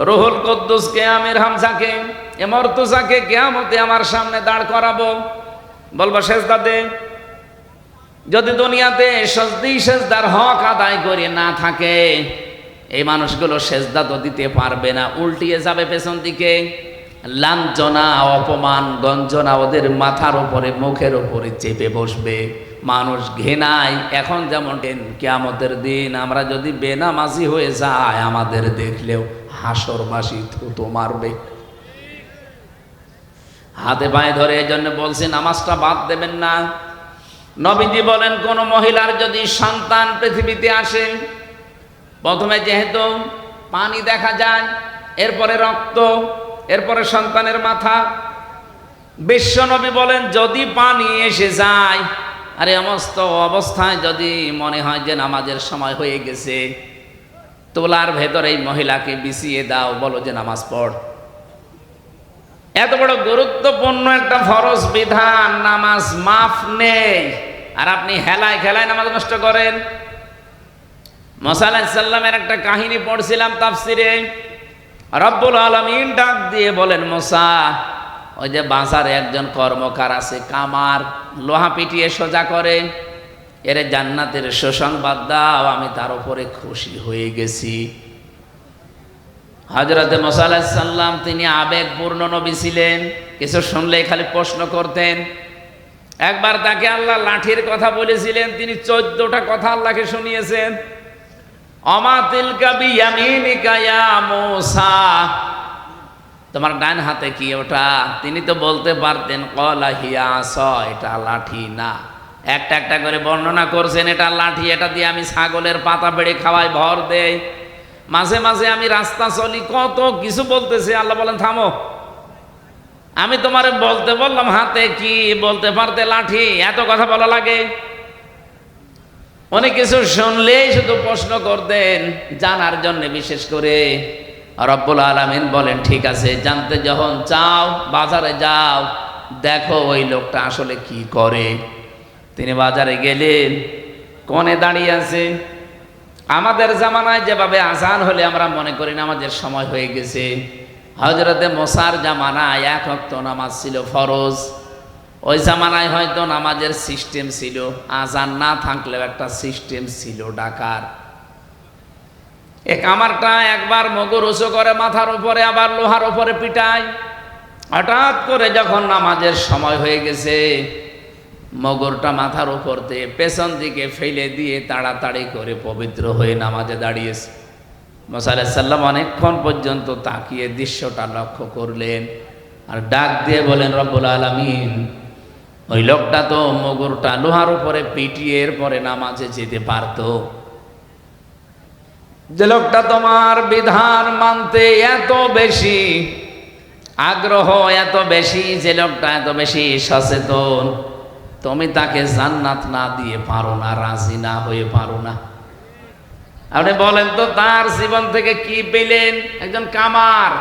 রুহুল কুদ্দুসকে, আমির হামজাকে, এ মর্তুজাকে কিয়ামতে আমার সামনে দাঁড় করাবো, বলবো সেজদা দে। যদি দুনিয়াতে সেজদার হক আদায় করে না থাকে, এই মানুষগুলো সেজদা তো দিতে পারবে না, উল্টিয়ে যাবে পেছন দিকে। লাঞ্ছনা, অপমান, গঞ্জনা ওদের মাথার উপরে, মুখের উপরে চেপে বসবে। মানুষ ঘৃণায় এখন যেমন কিয়ামতের দিন আমরা যদি বেনামাজি হয়ে যাই, আমাদের দেখলেও হাসরবাসী থুতো মারবে, হাতে পায়ে ধরে। এই জন্য বলছি নামাজটা বাদ দেবেন না। নবীজি বলেন, কোন মহিলার যদি সন্তান পৃথিবীতে আসে, প্রথমে যেহেতু পানি দেখা যায়, এরপরে রক্ত, এরপরে সন্তানের মাথা, বিশ্ব নবী বলেন যদি পানি এসে যায় আর সমস্ত অবস্থায় যদি মনে হয় যে নামাজের সময় হয়ে গেছে, তোলার ভেতরে এই মহিলাকে বিছিয়ে দাও, বলো যে নামাজ পড়। এত বড় গুরুত্বপূর্ণ একটা ফরজ বিধান, নামাজ মাফ নেই, আর আপনি হেলায় খেলায় নামাজ নষ্ট করেন। মুসা আলাইহিস সালামের একটা কাহিনী পড়ছিলাম তাফসিরে। রব্বুল আলামিন ডাক দিয়ে বলেন, মুসা, ওই যে বাজারে একজন কর্মকার আছে, কামার, লোহা পিটিয়ে সোজা করে, এর জান্নাতের সুসংবাদ দাও, আমি তার উপরে খুশি হয়ে গেছি। হযরতে মুসা আলাইহিস সালাম তিনি আবেগপূর্ণ নবী ছিলেন, কিছু শুনলেই খালি প্রশ্ন করতেন। একবার তাকে আল্লাহ লাঠির কথা বলেছিলেন, তিনি 14টা কথা আল্লাহকে শুনিয়েছেন। অমা তিলকা বিয়ামিনিকা ইয়া মূসা, তোমার ডান হাতে কি ওটা? তিনি তো বলতে পারতেন ক্বালা হিয়া আসা, এটা লাঠি না। একটা একটা করে বর্ণনা করছেন, এটা লাঠি, এটা দিয়ে আমি ছাগলের পাতা বেড়ে খাওয়াই, ভর দেই, মাঝে মাঝে আমি রাস্তা চলি, কত কিছু বলতেছে। আল্লাহ বলেন থামো, আমি তোমারে বলতে বললাম হাতে কি, বলতে পারতে লাঠি, এত কথা বলা লাগে? অনেক কিছু শুনলেই শুধু প্রশ্ন করতেন, জানার জন্য। বিশেষ করে রব্বুল আলামিন বলেন ঠিক আছে, জানতে যখন চাও বাজারে যাও, দেখো ওই লোকটা আসলে কি করে। তিনি বাজারে গেলেন, কোণে দাঁড়িয়ে আছে। আমাদের জামানায় যেভাবে আজান হলে আমরা মনে করি নামাজের সময় হয়ে গেছে, হযরতে মুসার জামানায় 1 ওয়াক্ত নামাজ ছিল ফরজ। ওই জামানায় হয়তো নামাজের সিস্টেম ছিল, আজান না থাকলেও একটা সিস্টেম ছিল ডাকার। এ কামারটা একবার মগর উঁচু করে মাথার উপরে, আবার লোহার উপরে পিটায়। হঠাৎ করে যখন নামাজের সময় হয়ে গেছে, মগরটা মাথার উপর দিয়ে পেছন দিকে ফেলে দিয়ে তাড়াতাড়ি করে পবিত্র হয়ে নামাজে দাঁড়িয়েছে। মুসা আলাইহিস সালাম অনেকক্ষণ পর্যন্ত তাকিয়ে দৃশ্যটা লক্ষ্য করলেন, আর ডাক দিয়ে বলেন রব্বুল আলামিন, ওই লোকটা তো মগরটা লোহার উপরে পিটিয়ে এরপরে নামাজে যেতে পারতো। যে লোকটা তোমার বিধান মানতে এত বেশি আগ্রহ, এত বেশি, যে লোকটা এত বেশি সচেতন, তুমি তাকে জান্নাত না দিয়ে পারো না, রাজি না হয়ে পারো না। আপনি বলেন তো তার জীবন থেকে কি পেলেন? একজন কামার।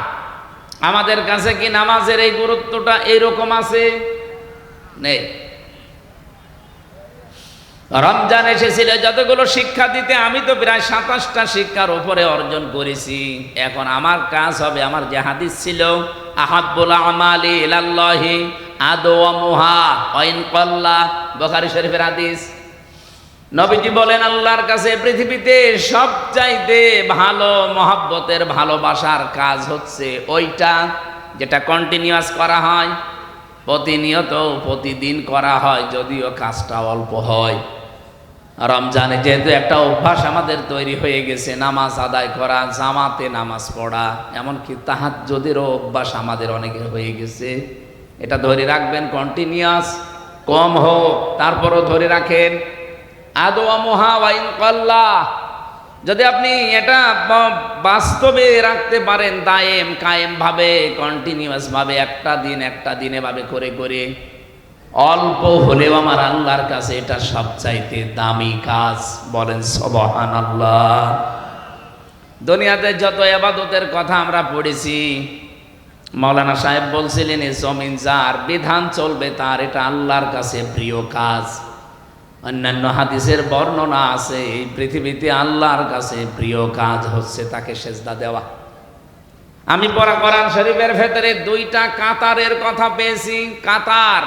আমাদের কাছে কি নামাজের এই গুরুত্বটা এইরকম আছে? নেই। রমজান এসেছিল যতগুলো শিক্ষা দিতে, আমি তো প্রায় 27টা শিক্ষার উপরে অর্জন করেছি। এখন আমার কাজ হবে, আমার যে হাদিস ছিল আহাব্বুল আমালি ইলাল্লাহি আদওয়ামুহা ওয়া ইন ক্বাল্লা, বুখারী শরীফের হাদিস। নবীজি বলেন আল্লাহর কাছে পৃথিবীতে সবচাইতে ভালো মহব্বতের ভালোবাসার কাজ হচ্ছে ওইটা যেটা কন্টিনিউয়াস করা হয়, প্রতিনিয়ত প্রতিদিন করা হয়, যদিও কাজটা অল্প হয়। রমজানে যেহেতু একটা অভ্যাস আমাদের তৈরি হয়ে গেছে, নামাজ আদায় করা, জামাতে নামাজ পড়া, এমনকি তাহাজ্জুদেরও অভ্যাস আমাদের অনেকের হয়ে গেছে। এটা ধরে রাখবেন, কন্টিনিউয়াস, কম হোক তারপরও ধরে রাখেন। আদওয়ামুহা ওয়া ইন ক্বাল্লা, যদি আপনি এটা বাস্তবে রাখতে পারেন, দায়েম কায়েম ভাবে, কন্টিনিউয়াস ভাবে, একটা দিন এভাবে করে করে, অল্প হলেও আমার আল্লাহর কাছে এটা সবচাইতে দামি কাজ। বলেন সুবহানাল্লাহ। দুনিয়াতে যত ইবাদতের কথা আমরা পড়েছি, মাওলানা সাহেব বলছিলেন এই জমিন যার, বিধান চলবে তার, এটা আল্লাহর কাছে প্রিয় কাজ। অন্যান্য হাদিসের বর্ণনা আছে, এই পৃথিবীতে আল্লাহর কাছে প্রিয় কাজ হচ্ছে তাকে সেজদা দেওয়া। আমি পড়া কোরআন শরীফের ভেতরে 2টা কাতারের কথা পেয়েছি। কাতার,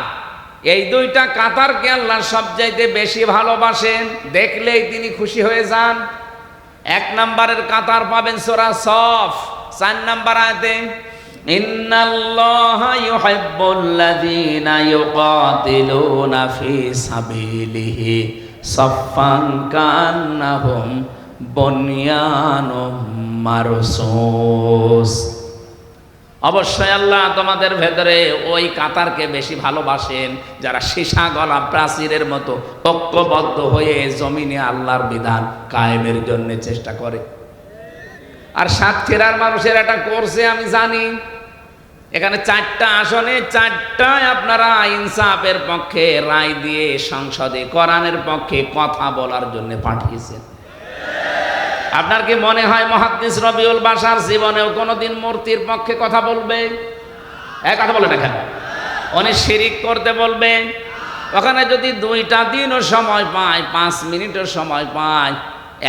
এই 2টা কাতারকে আল্লাহ সবচাইতে বেশি ভালোবাসেন, দেখলেই তিনি খুশি হয়ে যান। 1 নম্বরের কাতার পাবেন সূরা সফ 4 নম্বর আয়াতে, ইন্নাল্লাহা ইউহিব্বুল্লাযীনা ইউকাতিলুনা ফি সাবিলিহি সাফফান কান্নাহুম বুনয়ানুম মারসুস। অবশ্যই আল্লাহ তোমাদের ভেতরে ওই কাতারকে বেশি ভালোবাসেন যারা সীসা গলা প্রাচীরের মতো ঐক্যবদ্ধ হয়ে জমিনে আল্লাহর বিধান কায়েমের জন্য চেষ্টা করে। আর সাতক্ষীরার মানুষের এটা করছে আমি জানি। এখানে 4টা আসনে 4টায় আপনারা ইনসাফের পক্ষে রায় দিয়ে সংসদে কোরআনের পক্ষে কথা বলার জন্য পাঠিয়েছেন। আপনার কি মনে হয় মুহাদ্দিস রবিউল বাশার জীবনেও কোনোদিন মূর্তির পক্ষে কথা বলবে? কথা বলে না কেন? উনি শিরিক করতে বলবে। ওখানে যদি 2টা দিনও সময় পায়, 5 মিনিটও সময় পায়,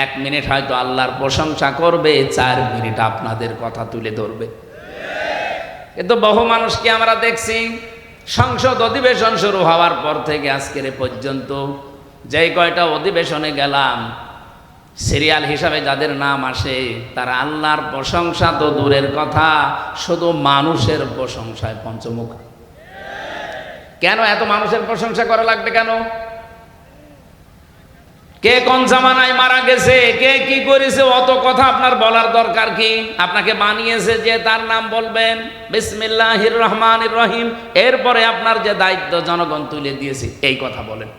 1 মিনিট হয়তো আল্লাহর প্রশংসা করবে, 4 মিনিট আপনাদের কথা তুলে ধরবে। কিন্তু বহু মানুষকে আমরা দেখছি সংসদ অধিবেশন শুরু হওয়ার পর থেকে আজকের পর্যন্ত যেই কয়টা অধিবেশনে গেলাম, সিরিয়াল হিসাবে যাদের নাম আসে তারা আল্লাহর প্রশংসা তো দূরের কথা, শুধু মানুষের প্রশংসায় পঞ্চমুখ। কেন এত মানুষের প্রশংসা করা লাগবে কেন? কে কোন জামানায় মারা গেছে, কে কি করেছে, অত কথা আপনার বলার দরকার কি? আপনাকে বানিয়েছে যে তার নাম বলবেন বিসমিল্লাহির রহমানির রহিম, এরপরে আপনার যে দায়িত্ব জনগণ তুলে দিয়েছে এই কথা বলেন।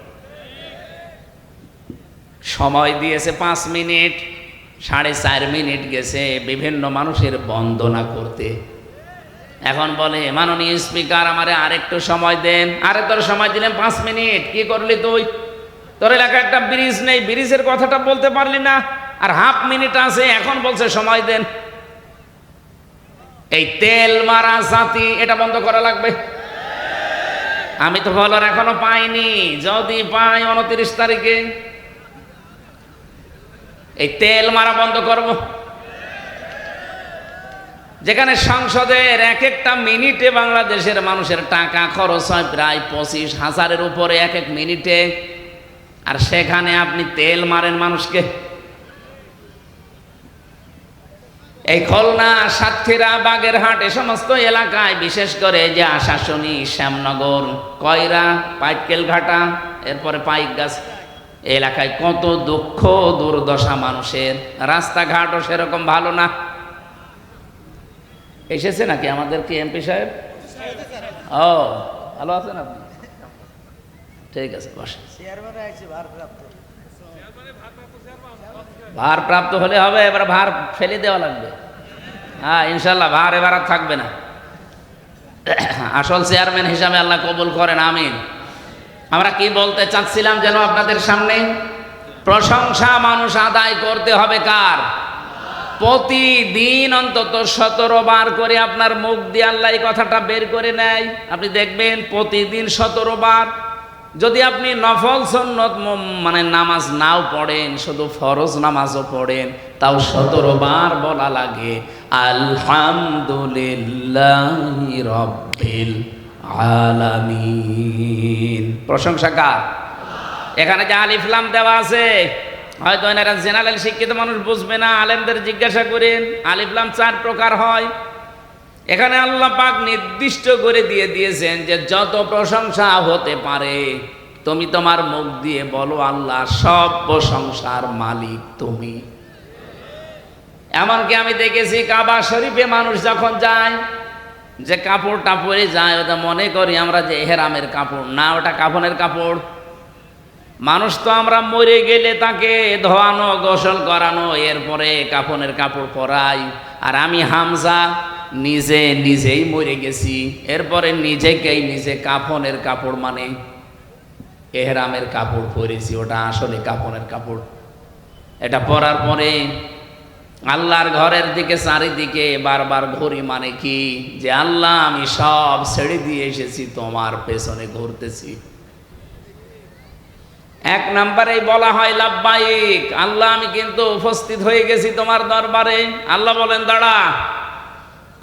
সময় দিয়েছে 5 মিনিট, 4.5 মিনিট গেছে বিভিন্ন মানুষের বন্দনা করতে। এখন বলে মাননীয় স্পিকার আমারে আরেকটু সময় দেন। আরে তোর সময় দিলেন 5 মিনিট, কি করলি তুই? তোর এলাকায় একটা ব্রিজ নেই, ব্রিজের কথাটা বলতে পারলি না, আর হাফ মিনিট আছে, এখন বলছে সময় দেন। এই তেল মারা জাতি এটা বন্ধ করা লাগবে। আমি তো বলার এখনো পাইনি, যদি পাই 29 তারিখে এই তেল মারা বন্ধ করব। যেখানে সংসদের এক একটা মিনিটে বাংলাদেশের মানুষের টাকা খরচ হয় প্রায় 25,000-এর উপরে এক এক মিনিটে, আর সেখানে আপনি তেল মারেন মানুষকে। এই খুলনা, সাতক্ষীরা, বাগেরহাট এ সমস্ত এলাকায়, বিশেষ করে যে আশাশুনি, শ্যামনগর, কয়রা, পাইকেলঘাটা, এরপরে পাইকগাছ এলাকায় কত দুঃখ দুর্দশা মানুষের। রাস্তাঘাটও সেরকম ভালো না। এসেছে নাকি আমাদের কি এমপি সাহেব? ও ভালো আছেন আপনি? ঠিক আছে, বসে। ভারপ্রাপ্ত হলে হবে, এবার ভার ফেলে দেওয়া লাগবে। হ্যাঁ ইনশাল্লাহ ভার এবার আর থাকবে না। আসল চেয়ারম্যান হিসাবে আল্লাহ কবুল করেন, আমিন। আমরা কি বলতে চাচ্ছিলাম যেন আপনাদের সামনে? প্রশংসা মানুষ আদায় করতে হবে কার? প্রতিদিন অন্তত 17 বার করে আপনার মুখ দিয়ে আল্লাহ এই কথাটা বের করে নেয়। আপনি দেখবেন প্রতিদিন 17 বার। যদি আপনি নফল সুন্নত মানে নামাজ নাও পড়েন, শুধু ফরজ নামাজও পড়েন, তাও 17 বার বলা লাগে আলহামদুলিল্লাহি রাব্বিল আলামিন। প্রশংসা কার? এখানে যে আলিফ লাম দেওয়া আছে, হয়তো এনারা জেনারেল শিক্ষিত মানুষ বুঝবে না, আলেমদের জিজ্ঞাসা করেন। আলিফ লাম 4 প্রকার হয়। এখানে আল্লাহ পাক নির্দিষ্ট করে দিয়ে দিয়েছেন যে যত প্রশংসা হতে পারে তুমি তোমার মুখ দিয়ে বলো আল্লাহ সব প্রশংসার মালিক তুমি। এমনকি আমি দেখেছি কাবা শরীফে মানুষ যখন যায়, যে কাপড়টা পরে যায় ওটা মনে করি আমরা যে এহরামের কাপড় না, ওটা কাফনের কাপড়। মানুষ তো আমরা মরে গেলে তাকে ধোয়ানো, গোসল করানো, এরপরে কাফনের কাপড় পরাই। আর আমি হামজা নিজেই মরে গেছি, এরপরে নিজেকেই নিজে কাফনের কাপড় মানে এহরামের কাপড় পরেছি, ওটা আসলে কাফনের কাপড়। এটা পরার পরে আল্লাহর ঘরের দিকে চারিদিকে বারবার ঘুরি, মানে কি যে আল্লাহ আমি সব ছেড়ে দিয়ে এসেছি, তোমার পেছনে ঘুরতেছি। 1 নম্বরেই বলা হয় লাব্বাইক, আল্লাহ আমি কিন্তু উপস্থিত হয়ে গেছি তোমার দরবারে। আল্লাহ বলেন দাঁড়া,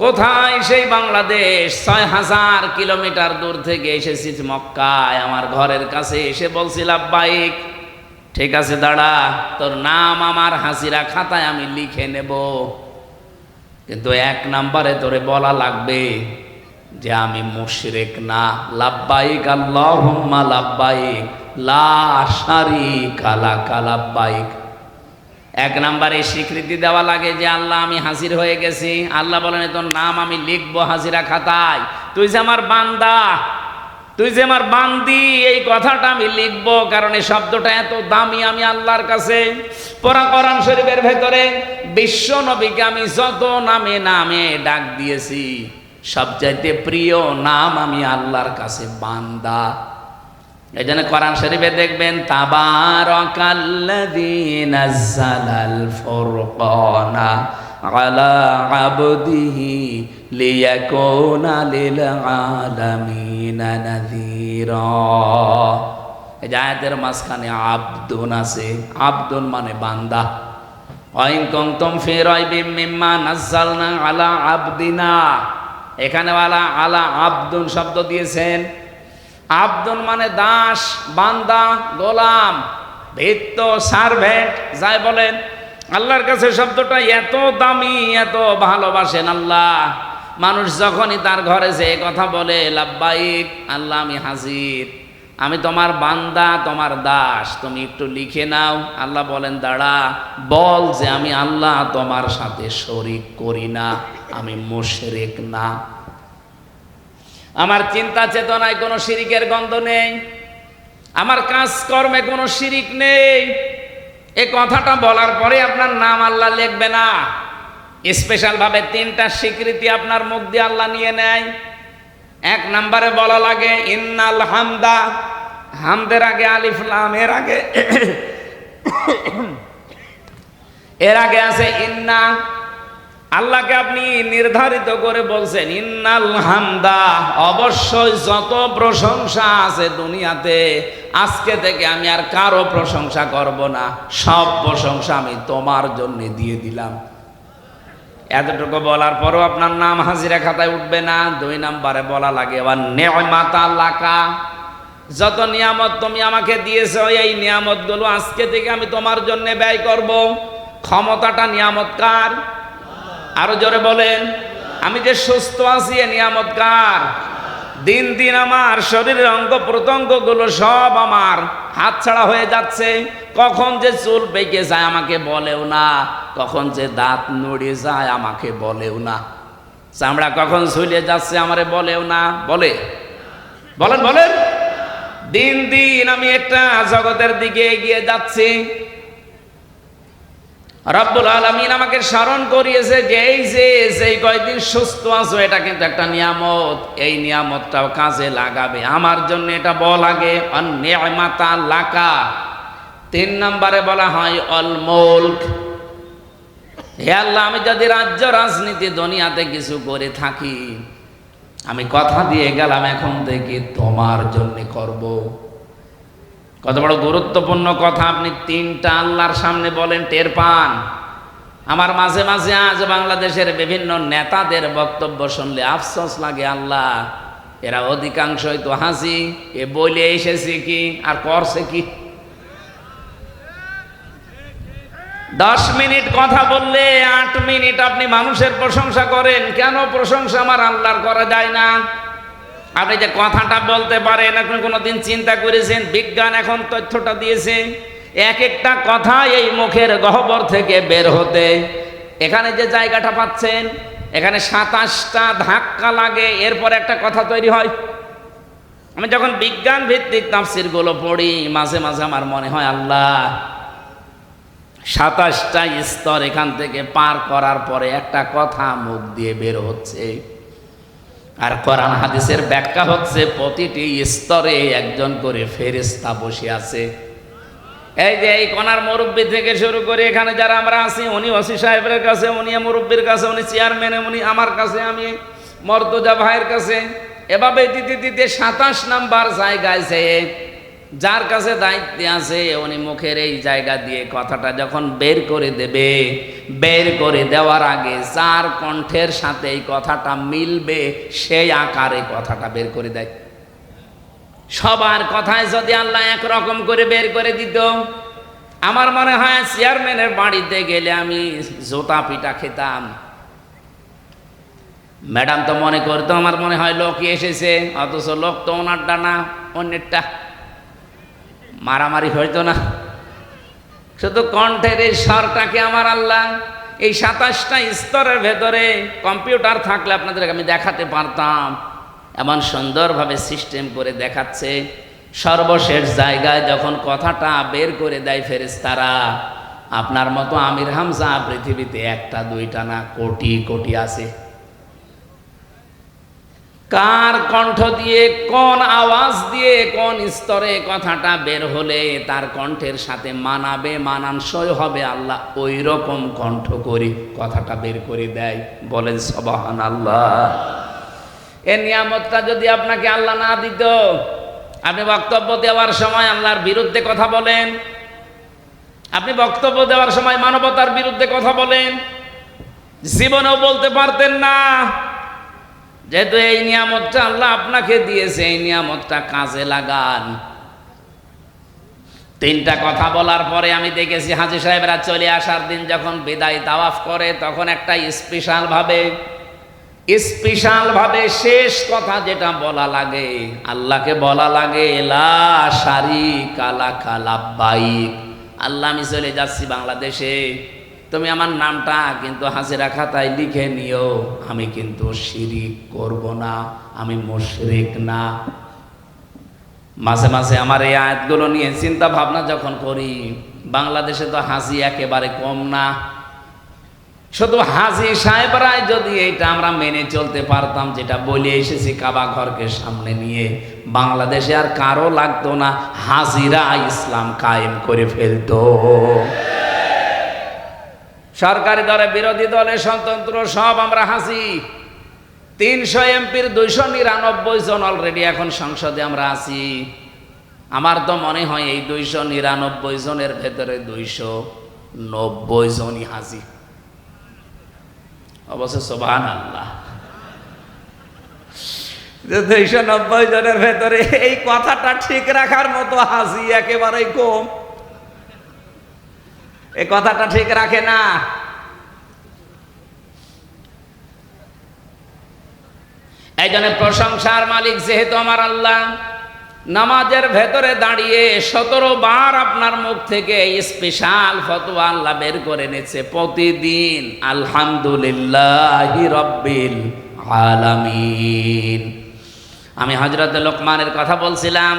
কোথায়? সেই বাংলাদেশ 6000 কিলোমিটার দূর থেকে এসেছি মক্কায়, আমার ঘরের কাছে এসে বলছি লাব্বাইক। ঠিক আছে দাঁড়া, তোর নাম আমার হাসিরা খাতায় আমি লিখে নেব, কিন্তু 1 নম্বরে তোরে বলা লাগবে যে আমি মুশরিক না। লাব্বাইক আল্লাহুম্মা লাব্বাইক লা শারীকা লাকা লাব্বাইক। 1 নম্বরে স্বীকৃতি দেওয়া লাগে যে আল্লাহ আমি হাজির হয়ে গেছি। আল্লাহ বলেন তোর নাম আমি লিখবো হাজিরা খাতায়, তুই যে আমার বান্দা, তুই যে আমার বান্দি, এই কথাটা আমি লিখবো, কারণ এই শব্দটা এত দামি আমি আল্লাহর কাছে। পুরা কোরআন শরীফের ভেতরে বিশ্ব নবীকে আমি যত নামে নামে ডাক দিয়েছি, সবচাইতে প্রিয় নাম আমি আল্লাহর কাছে বান্দা। এই জন্য কোরআন শরীফে দেখবেন তাবারাকাল্লাযী নাযালাল ফুরকানা আলা আবদিহি লিয়াকুনা লিল আলামিনা নাযীরা। এই আয়াতের মাঝখানে আবদুন আছে, আবদুন মানে বান্দা। ওয়াইন কুনতুম ফি রাইবিম মিম্মা নাযালনা আলা আবদিনা, এখানে আলা আবদুন শব্দ দিয়েছেন। আবদুন মানে দাস, বান্দা, গোলাম, ভৃত্য, সার্ভেন্ট যাই বলেন। আল্লাহর কাছে শব্দটা এত দামি, এত ভালোবাসেন আল্লাহ মানুষ যখনই তার ঘরে যে কথা বলে লাব্বাইক আল্লাহ আমি হাজির, আমি তোমার বান্দা তোমার দাস, তুমি একটু লিখে নাও। আল্লাহ বলেন দাঁড়া, বল যে আমি আল্লাহ তোমার সাথে শরীক করি না, আমি মুশরিক না, আমার চিন্তা চেতনায় কোনো শিরিকের গন্ধ নেই, আমার কাজকর্মে কোনো শিরিক নেই। এই কথাটা বলার পরে আপনার নাম আল্লাহ লিখবে না, স্পেশাল ভাবে 3টা স্বীকৃতি আপনার মুখ দিয়ে আল্লাহ নিয়ে নেয়। 1 নম্বরে বলা লাগে ইন্নাল হামদা, হামদের আগে আলিফ লাম, এর আগে আছে ইন্না। আল্লাহকে আপনি নির্ধারিত করে বলছেন ইন্নাল হামদা, অবশ্যই যত প্রশংসা আছে দুনিয়াতে আজকে থেকে আমি আর কারো প্রশংসা করব না, সব প্রশংসা আমি তোমার জন্য দিয়ে দিলাম। এতটুকু বলার পরও আপনার নাম হাজিরা খাতায় উঠবে না। 2 নম্বরে বলা লাগে ওয়া নি'মাতা লাকা, যত নিয়ামত তুমি আমাকে দিয়েছো এই নিয়ামতগুলো আজকে থেকে আমি তোমার জন্য ব্যয় করব। ক্ষমতাটা নিয়ামত কার? আরো জোরে বলেন। আমি যে সুস্থ আছি এ নিয়ামত কার? দিন দিন আমার শরীরের অঙ্গ প্রত্যঙ্গগুলো সব আমার হাতছাড়া হয়ে যাচ্ছে। কখন যে চুল পেকে যায় আমাকে বলেও না, কখন যে দাঁত নড়ে যায় আমাকে বলেও না, চামড়া কখন ঝুলে যাচ্ছে আমারে বলেও না। বলেন বলেন। দিন দিন আমি একটা জগতের দিকে এগিয়ে যাচ্ছি। রব্বুল আলামিন আমাকে স্মরণ করিয়েছে যে এই কয়েকদিন সুস্থ আছো এটা কিন্তু একটা নিয়ামত, এই নিয়ামতটাও কাজে লাগাবে আমার জন্য, এটা বলা লাগে নি'মাতা লাকা। 3 নম্বরে বলা হয় অল মুলক, হে আল্লাহ আমি যদি রাজ্য রাজনীতি দুনিয়াতে কিছু করে থাকি, আমি কথা দিয়ে গেলাম এখন থেকে তোমার জন্য করব। কত বড় গুরুত্বপূর্ণ কথা আপনি 3টা আল্লাহর সামনে বলেন, টের পান। আমার মাঝে মাঝে আজ বাংলাদেশের বিভিন্ন নেতাদের বক্তব্য শুনলে আফসোস লাগে, আল্লাহ এরা অধিকাংশই তো হাসি, এ বলে এসেছে কি আর করছে কি। 10 মিনিট কথা বললে 8 মিনিট আপনি মানুষের প্রশংসা করেন। কেন প্রশংসা আমার আল্লাহর করা যায় না? আপনি যে কথাটা বলতে পারেন, এখন কোনোদিন চিন্তা করেছেন? বিজ্ঞান এখন তথ্যটা দিয়েছে, এক একটা কথা এই মুখের গহ্বর থেকে বের হতে এখানে যে জায়গাটা পাচ্ছেন, এখানে 27টা ধাক্কা লাগে, এরপর একটা কথা তৈরি হয়। আমি যখন বিজ্ঞান ভিত্তিক তাফসীরগুলো পড়ি মাঝে মাঝে আমার মনে হয় আল্লাহ 27টা স্তর এখান থেকে পার করার পরে একটা কথা মুখ দিয়ে বের হচ্ছে। আর কোরআন হাদিসের ব্যাখ্যা হচ্ছে প্রতিটি স্তরে একজন করে ফেরেশতা বসে আছে। এই যে এই কোনার মুরব্বী থেকে শুরু করে এখানে যারা আমরা আছি, উনি ওসি সাহেবের কাছে, উনি মুরব্বীর কাছে, উনি চেয়ারম্যানে, উনি আমার কাছে, আমি মর্তজা ভাইয়ের কাছে, এভাবে দিতে দিতে 27 নাম্বার জায়গায় যে যার কাছে দায়িত্বে আছে উনি মুখের এই জায়গা দিয়ে কথাটা যখন বের করে দেবে, বের করে দেওয়ার আগে যার কণ্ঠের সাথে এই কথাটা মিলবে সেই আকারে কথাটা বের করে দেয়। সবার কথায় যদি আল্লাহ একরকম করে বের করে দিত, আমার মনে হয় চেয়ারম্যানের বাড়িতে গেলে আমি জোতা পিটা খেতাম। ম্যাডাম তো মনে করতো আমার মনে হয় লোকই এসেছে, অথচ লোক তো ওনারটা না, অন্যেরটা। মারামারি হইতো না, শুধু কণ্ঠের এই স্বরটাকে আমার আল্লাহ এই 27টা স্তরের ভেতরে কম্পিউটার থাকলে আপনাদের আমি দেখাতে পারতাম, এমন সুন্দরভাবে সিস্টেম করে দেখাচ্ছে। সর্বশেষ জায়গায় যখন কথাটা বের করে দেয় ফেরেশতারা, আপনার মতো আমির হামজা পৃথিবীতে 1টা 2টা না, কোটি কোটি আছে। কার কণ্ঠ দিয়ে, কোন আওয়াজ দিয়ে, কোন স্তরে কথাটা বের হলে তার কণ্ঠের সাথে মানাবে, মানানসই হবে, আল্লাহ ওই রকম কণ্ঠ করে কথাটা বের করে দেয়। বলেন সুবহানাল্লাহ। এই নিয়ামতটা যদি আপনাকে আল্লাহ না দিত, আপনি বক্তব্য দেওয়ার সময় আল্লাহর বিরুদ্ধে কথা বলেন, আপনি বক্তব্য দেওয়ার সময় মানবতার বিরুদ্ধে কথা বলেন, জীবনেও বলতে পারতেন না। যেহেতু এই নিয়ামতটা আল্লাহ আপনাকে দিয়েছে, এই নিয়ামতটা কাজে লাগান। 3টা কথা বলার পরে আমি দেখেছি হাজী সাহেবরা চলে আসার দিন যখন বিদায় তাওয়াফ করে, তখন একটা স্পেশাল ভাবে স্পেশাল ভাবে শেষ কথা যেটা বলা লাগে, আল্লাহকে বলা লাগে লা শারিকা লাকা লাব্বাইক, আল্লাহ আমি চলে যাচ্ছি বাংলাদেশে, তুমি আমার নামটা কিন্তু হাজিরা খাতায় লিখে নিও, আমি কিন্তু শিরিক করব না, আমি মুশরিক না। মাঝে মাঝে আমার এই আয়াতগুলো নিয়ে চিন্তা ভাবনা যখন করি, বাংলাদেশে তো হাজি একেবারে কম না। শুধু হাজি সাহেবরাই যদি এটা আমরা মেনে চলতে পারতাম, যেটা বলে এসেছি কাবা ঘরকে সামনে নিয়ে, বাংলাদেশে আর কারো লাগতো না, হাজিরা ইসলাম কায়েম করে ফেলতো। সরকারি দলে বিরোধী দলে স্বতন্ত্র সব আমরা হাজি। 300 এমপির 299 জন অলরেডি এখন সংসদে আমরা আছি। আমার তো মনে হয় এই 299 জনের ভেতরে 290 জনই হাজি। অবশ্য সুবহানাল্লাহ, 290 জনের ভেতরে এই কথাটা ঠিক রাখার মতো হাজি একেবারেই কম। এই কথাটা ঠিক রাখে না। এই জন্য প্রশংসার মালিক যেহেতু আমার আল্লাহ, নামাজের ভেতরে দাঁড়িয়ে 17 বার আপনার মুখ থেকে স্পেশাল ফতোয়া আল্লাহ বের করে নিচ্ছে প্রতিদিন, আলহামদুলিল্লাহি রাব্বিল আলামিন। আমি হযরত লোকমানের কথা বলছিলাম,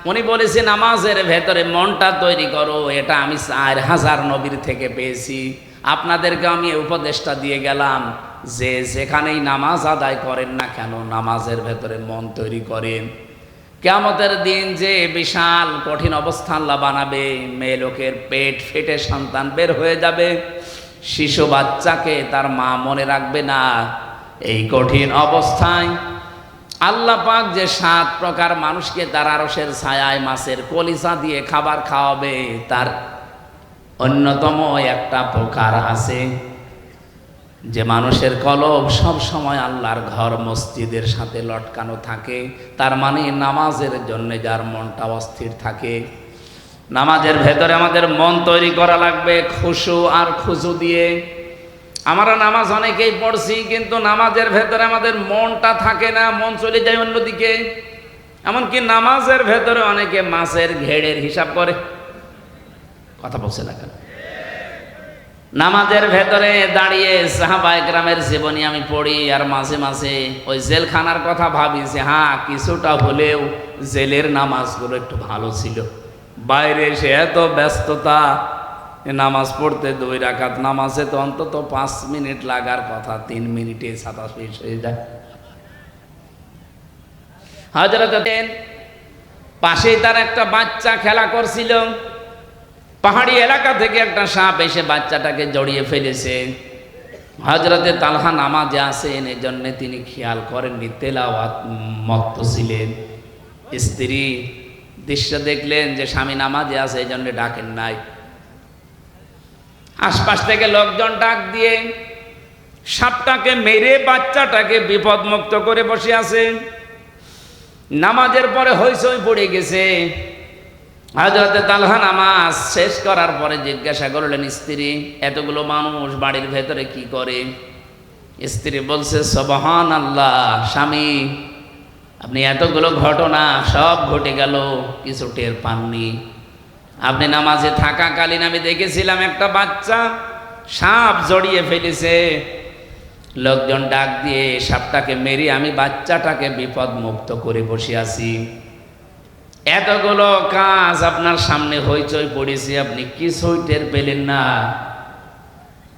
উনি বলেছে নামাজের ভেতরে মনটা তৈরি করো, এটা আমি 4000 নবীর থেকে পেয়েছি। আপনাদেরকে আমি উপদেশটা দিয়ে গেলাম যে যেখানেই নামাজ আদায় করেন না কেন, নামাজের ভেতরে মন তৈরি করেন। কিয়ামতের দিন যে বিশাল কঠিন অবস্থা আল্লাহ বানাবে, মেয়ে লোকের পেট ফেটে সন্তান বের হয়ে যাবে, শিশু বাচ্চাকে তার মা মনে রাখবে না। এই কঠিন অবস্থায় আল্লাহ পাক যে 7 প্রকার মানুষকে তার আরশের ছায়ায় মাছের কলিজা দিয়ে খাবার খাওয়াবে, তার অন্যতম একটা প্রকার আছে যে মানুষের কলব সব সময় আল্লাহর ঘর মসজিদের সাথে লটকানো থাকে। তার মানে নামাজের জন্য যার মনটা অস্থির থাকে। নামাজের ভেতরে আমাদের মন তৈরি করা লাগবে খুশু আর খুজু দিয়ে। আমরা নামাজ অনেকেই পড়ছি, কিন্তু নামাজের ভেতরে আমাদের মনটা থাকে না, মন চলে যায় অন্যদিকে। এমনকি নামাজের ভেতরে অনেকে মাছের ঘেড়ের হিসাব করে। কথা বলছে না কেন? নামাজের ভেতরে দাঁড়িয়ে সাহাবায়ে কেরামের জীবনী আমি পড়ি, আর মাঝে মাঝে ওই জেলখানার কথা ভাবি যে হ্যাঁ, কিছুটা হলেও জেলের নামাজগুলো একটু ভালো ছিল। বাইরে এসে এত ব্যস্ততা, নামাজ পড়তে 2 রাকাত নামাজে তো অন্তত 5 মিনিট লাগার কথা, 3 মিনিটে ছাতা শেষ হয়ে যায়। হযরত পাশেই তার একটা বাচ্চা খেলা করছিল, পাহাড়ি এলাকা থেকে একটা সাপ এসে বাচ্চাটাকে জড়িয়ে ফেলেছে। হযরতে তালহা নামাজে আসেন, এজন্য তিনি খেয়াল করেননি, তেলাওয়াত মত্ত ছিলেন। স্ত্রী দৃশ্য দেখলেন যে স্বামী নামাজে আছে, এই জন্য ডাকেন নাই। আশপাশ থেকে লোকজন ডাক দিয়ে সাপটাকে মেরে বাচ্চাটাকে বিপদমুক্ত করে বসে আছে। নামাজের পরে হইচই পড়ে গেছে। হযরতে তালহা নামাজ শেষ করার পরে জিজ্ঞাসা করলেন স্ত্রী, এতগুলো মানুষ বাড়ির ভেতরে কি করে? স্ত্রী বলছে সুবহানাল্লাহ, স্বামী আপনি এতগুলো ঘটনা সব ঘটে গেল, কিছু টের পাননি। আপনি নামাজে থাকাকালীন আমি দেখেছিলাম একটা বাচ্চা সাপ জড়িয়ে ফেলেছে, লোকজন ডাক দিয়ে সাপটাকে মেরে আমি বাচ্চাটাকে বিপদ মুক্ত করে বসে আছি। এতগুলো কাজ আপনার সামনে হইচই পড়েছে, আপনি কিছুই টের পেলেন না।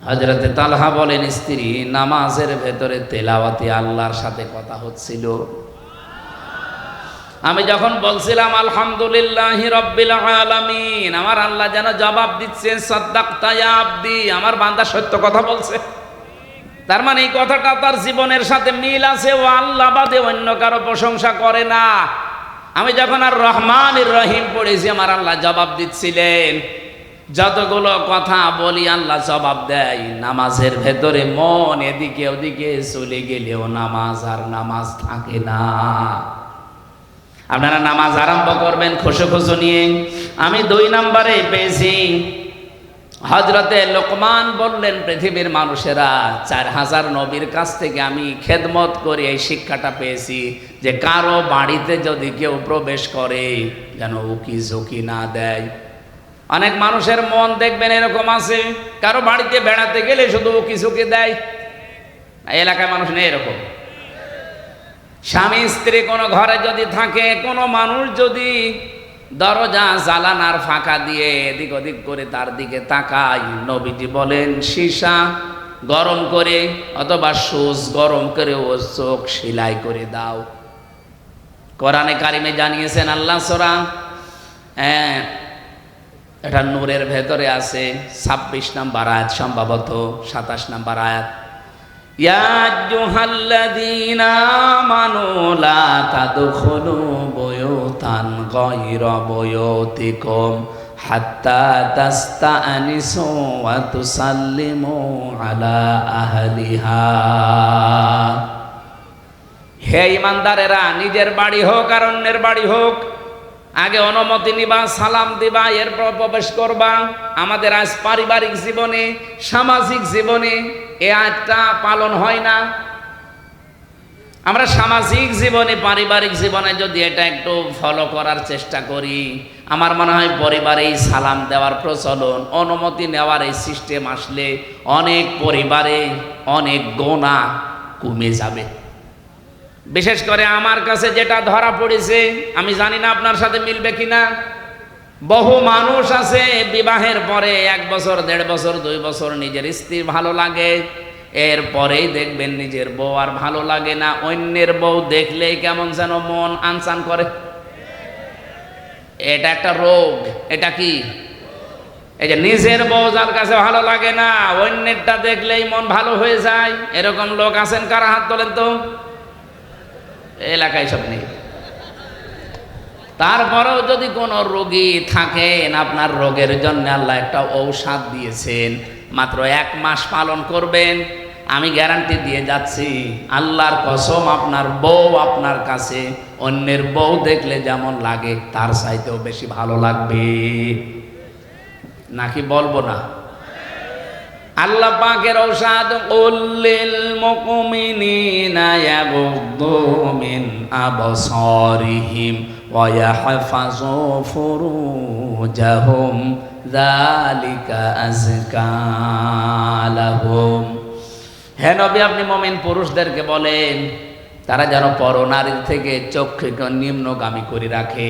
হযরতে তালহা বলেন স্ত্রী, নামাজের ভেতরে তেলাওয়াতে আল্লাহর সাথে কথা হচ্ছিল। আমি যখন বলছিলাম আলহামদুলিল্লাহি রাব্বিল আলামিন, আমার আল্লাহ যেন জবাব দিচ্ছে সাদ্দাকতা ইয়া আবদি, আমার বান্দা সত্য কথা বলছে। তার মানে এই কথাটা তার জীবনের সাথে মিল আছে, ও আল্লাহ বাদে অন্য কারো প্রশংসা করে না। আমি যখন আর রহমানির রহিম পড়েছি, আমার আল্লাহ জবাব দিচ্ছিলেন। যতগুলো কথা বলি আল্লাহ জবাব দেয়। নামাজের ভেতরে মন এদিকে ওদিকে চলে গেলেও নামাজ আর নামাজ থাকে না। আপনারা নামাজ আরম্ভ করবেন খুশু খুশু নিয়ে। আমি 2 নম্বরে পেয়েছি হযরতে লোকমান বললেন, পৃথিবীর মানুষেরা 4000 নবীর কাছ থেকে আমি খেদমত করে এই শিক্ষাটা পেয়েছি যে কারো বাড়িতে যদি কেউ প্রবেশ করে যেন উকি ঝুঁকি না দেয়। অনেক মানুষের মন দেখবেন এরকম আছে, কারো বাড়িতে বেড়াতে গেলে শুধু উকি ঝুঁকি দেয়। এই এলাকায় মানুষ নেই এরকম। স্বামী স্ত্রী কোনো ঘরে যদি থাকে, কোনো মানুষ যদি দরজা জালানার ফাঁকা দিয়ে এদিক ওদিক করে তার দিকে তাকায়, নবীজি বলেন সীসা গরম করে অথবা সুচ গরম করে ও চোখ সেলাই করে দাও। কোরআনে কারিমে জানিয়েছেন আল্লাহ সূরা, এটা নূরের ভেতরে আছে 26 নম্বর আয়াত, সম্ভবত 27 নম্বর আয়াত। ইয়া আইয়ুহাল্লাযীনা আমানু লা তাদখুলু বুয়ুতান গায়রা বুয়ুতিকুম হাত্তা তাস্তানিসু ওয়া তুসাল্লিমু আলা আহলিহা। হে ঈমানদারেরা, নিজের বাড়ি হোক আর অন্যের বাড়ি হোক, আগে অনুমতি নিবা, সালাম দিবা, এরপর প্রবেশ করবা। আমাদের আজ পারিবারিক জীবনে, সামাজিক জীবনে এই আয়াতটা পালন হয় না। আমরা সামাজিক জীবনে, পারিবারিক জীবনে যদি এটা একটু ফলো করার চেষ্টা করি, আমার মনে হয় পরিবারেই সালাম দেওয়ার প্রচলন, অনুমতি নেওয়ার এই সিস্টেম আসলে অনেক পরিবারে অনেক গুনাহ কমে যাবে। বিশেষ করে আমার কাছে যেটা ধরা পড়েছে, আমি জানি না আপনার সাথে মিলবে কিনা, বহু মানুষ আছে বিবাহের পরে 1 বছর, 1.5 বছর, 2 বছর নিজের স্ত্রী ভালো লাগে, এরপরেই দেখবেন নিজের বউ আর ভালো লাগে না, অন্যের বউ দেখলেই কেমন যেন মন আনচান করে। এটা একটা রোগ। এটা কি? এই যে নিজের বউ যার কাছে ভালো লাগে না, অন্যেরটা দেখলেই মন ভালো হয়ে যায়, এরকম লোক আছেন কারা? হাত তোলেন তো। এলাকায় সব নেই। তারপরেও যদি কোনো রোগী থাকেন, আপনার রোগের জন্য আল্লাহ একটা ঔষধ দিয়েছেন, মাত্র 1 মাস পালন করবেন, আমি গ্যারান্টি দিয়ে যাচ্ছি, আল্লাহর কসম, আপনার বউ আপনার কাছে অন্যের বউ দেখলে যেমন লাগে তার চাইতেও বেশি ভালো লাগবে। নাকি বলবো না? আল্লাহ পাকের ঔষধ, কুল্লিল মুমিনিনা ইয়াগুদ্দু মিন আবসারিহিম ওয়া ইয়াহফাযু ফুরুজাহুম যালিকা আযকা লাহুম। হে নবী, আপনি মুমিন পুরুষদেরকে বলেন তারা যেন পরনারীর থেকে চক্ষুকে নিম্নগামী করে রাখে।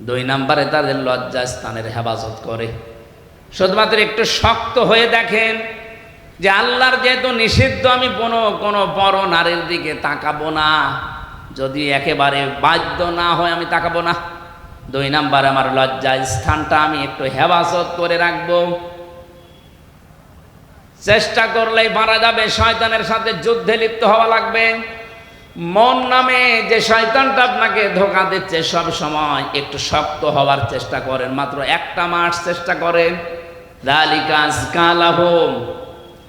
2 নম্বরে তাদের লজ্জা স্থানের হেফাজত করে। শুধুমাত্র একটু শক্ত হয়ে দেখেন যে আল্লাহর যেহেতু নিষিদ্ধ, আমি কোনো পর নারীর দিকে তাকাবো না, যদি একেবারে বাধ্য না হয় আমি তাকাবো না। 2 নম্বরে আমার লজ্জা স্থানটা আমি একটু হেফাজত করে রাখবো। চেষ্টা করলেই পারা যাবে, শয়তানের সাথে যুদ্ধে লিপ্ত হওয়া লাগবে। মন নামে যে শয়তানটা আপনাকে ধোঁকা দিচ্ছে, সব সময় একটু শক্ত হওয়ার চেষ্টা করেন, মাত্র 1 মাস চেষ্টা করেন। যালিকা আযকা লাহুম,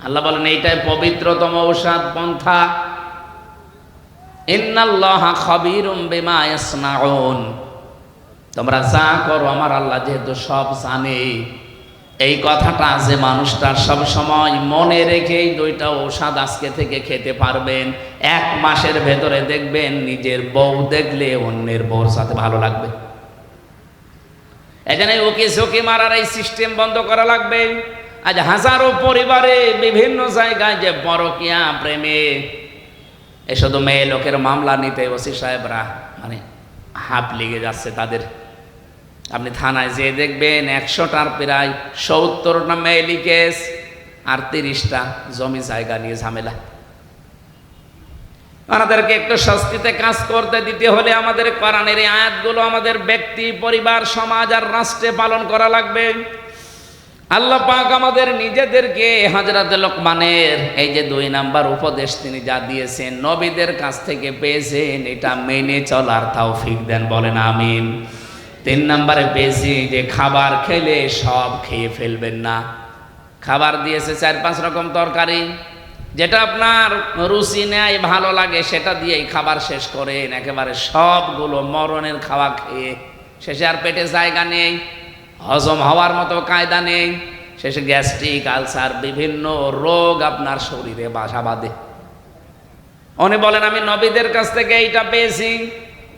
আল্লাহ বলেন এইটাই পবিত্রতম ঔষধ পন্থা। ইন্নাল্লাহা খাবীরুম বিমা ইয়াসনাউন, তোমরা যা করো আমার আল্লাহ যেহেতু সব জানে। এই কথাটা যে মানুষটা সব সময় মনে রেখে এই 2টা ঔষধ আজকে থেকে খেতে পারবেন, 1 মাসের ভেতরে দেখবেন নিজের বউ দেখলে অন্যের বউর সাথে ভালো লাগবে। এখানে ওকে ঝুঁকি মারার এই সিস্টেম বন্ধ করা লাগবে। আজ হাজারো পরিবারে বিভিন্ন জায়গায় যে পরকীয়া প্রেমে, এ শুধু মেয়ে লোকের মামলা নিতে ওসি সাহেবরা মানে হাত লেগে যাচ্ছে তাদের। আপনি থানায় যেয়ে দেখবেন 100টার প্রায় 70টা মেয়েলি কেস আর 30টা জমি জায়গা নিয়ে ঝামেলা। আমাদেরকে একটু শাস্তিতে কাজ করতে দিতে হলে আমাদের কোরআনের এই আয়াতগুলো আমাদের ব্যক্তি, পরিবার, সমাজ আর রাষ্ট্রে পালন করা লাগবে। আল্লাহ পাক আমাদের নিজেদেরকে হযরত লোকমানের এই যে 2 নাম্বার উপদেশ তিনি যা দিয়েছেন, নবীদের কাছ থেকে পেয়েছেন, এটা মেনে চলার তৌফিক দেন, বলেন আমিন। 3 নম্বরে পেয়েছি যে খাবার খেলে সব খেয়ে ফেলবেন না। খাবার দিয়েছে 4-5 রকম তরকারি, যেটা আপনার রুচি নেয়, ভালো লাগে, সেটা দিয়েই খাবার শেষ করেন। একেবারে সবগুলো মরণের খাওয়া খেয়ে শেষে আর পেটে জায়গা নেই, হজম হওয়ার মতো কায়দা নেই। শেষে গ্যাস্ট্রিক, আলসার, বিভিন্ন রোগ আপনার শরীরে বাসা বাঁধে। উনি বলেন আমি নবীদের কাছ থেকে এইটা পেয়েছি।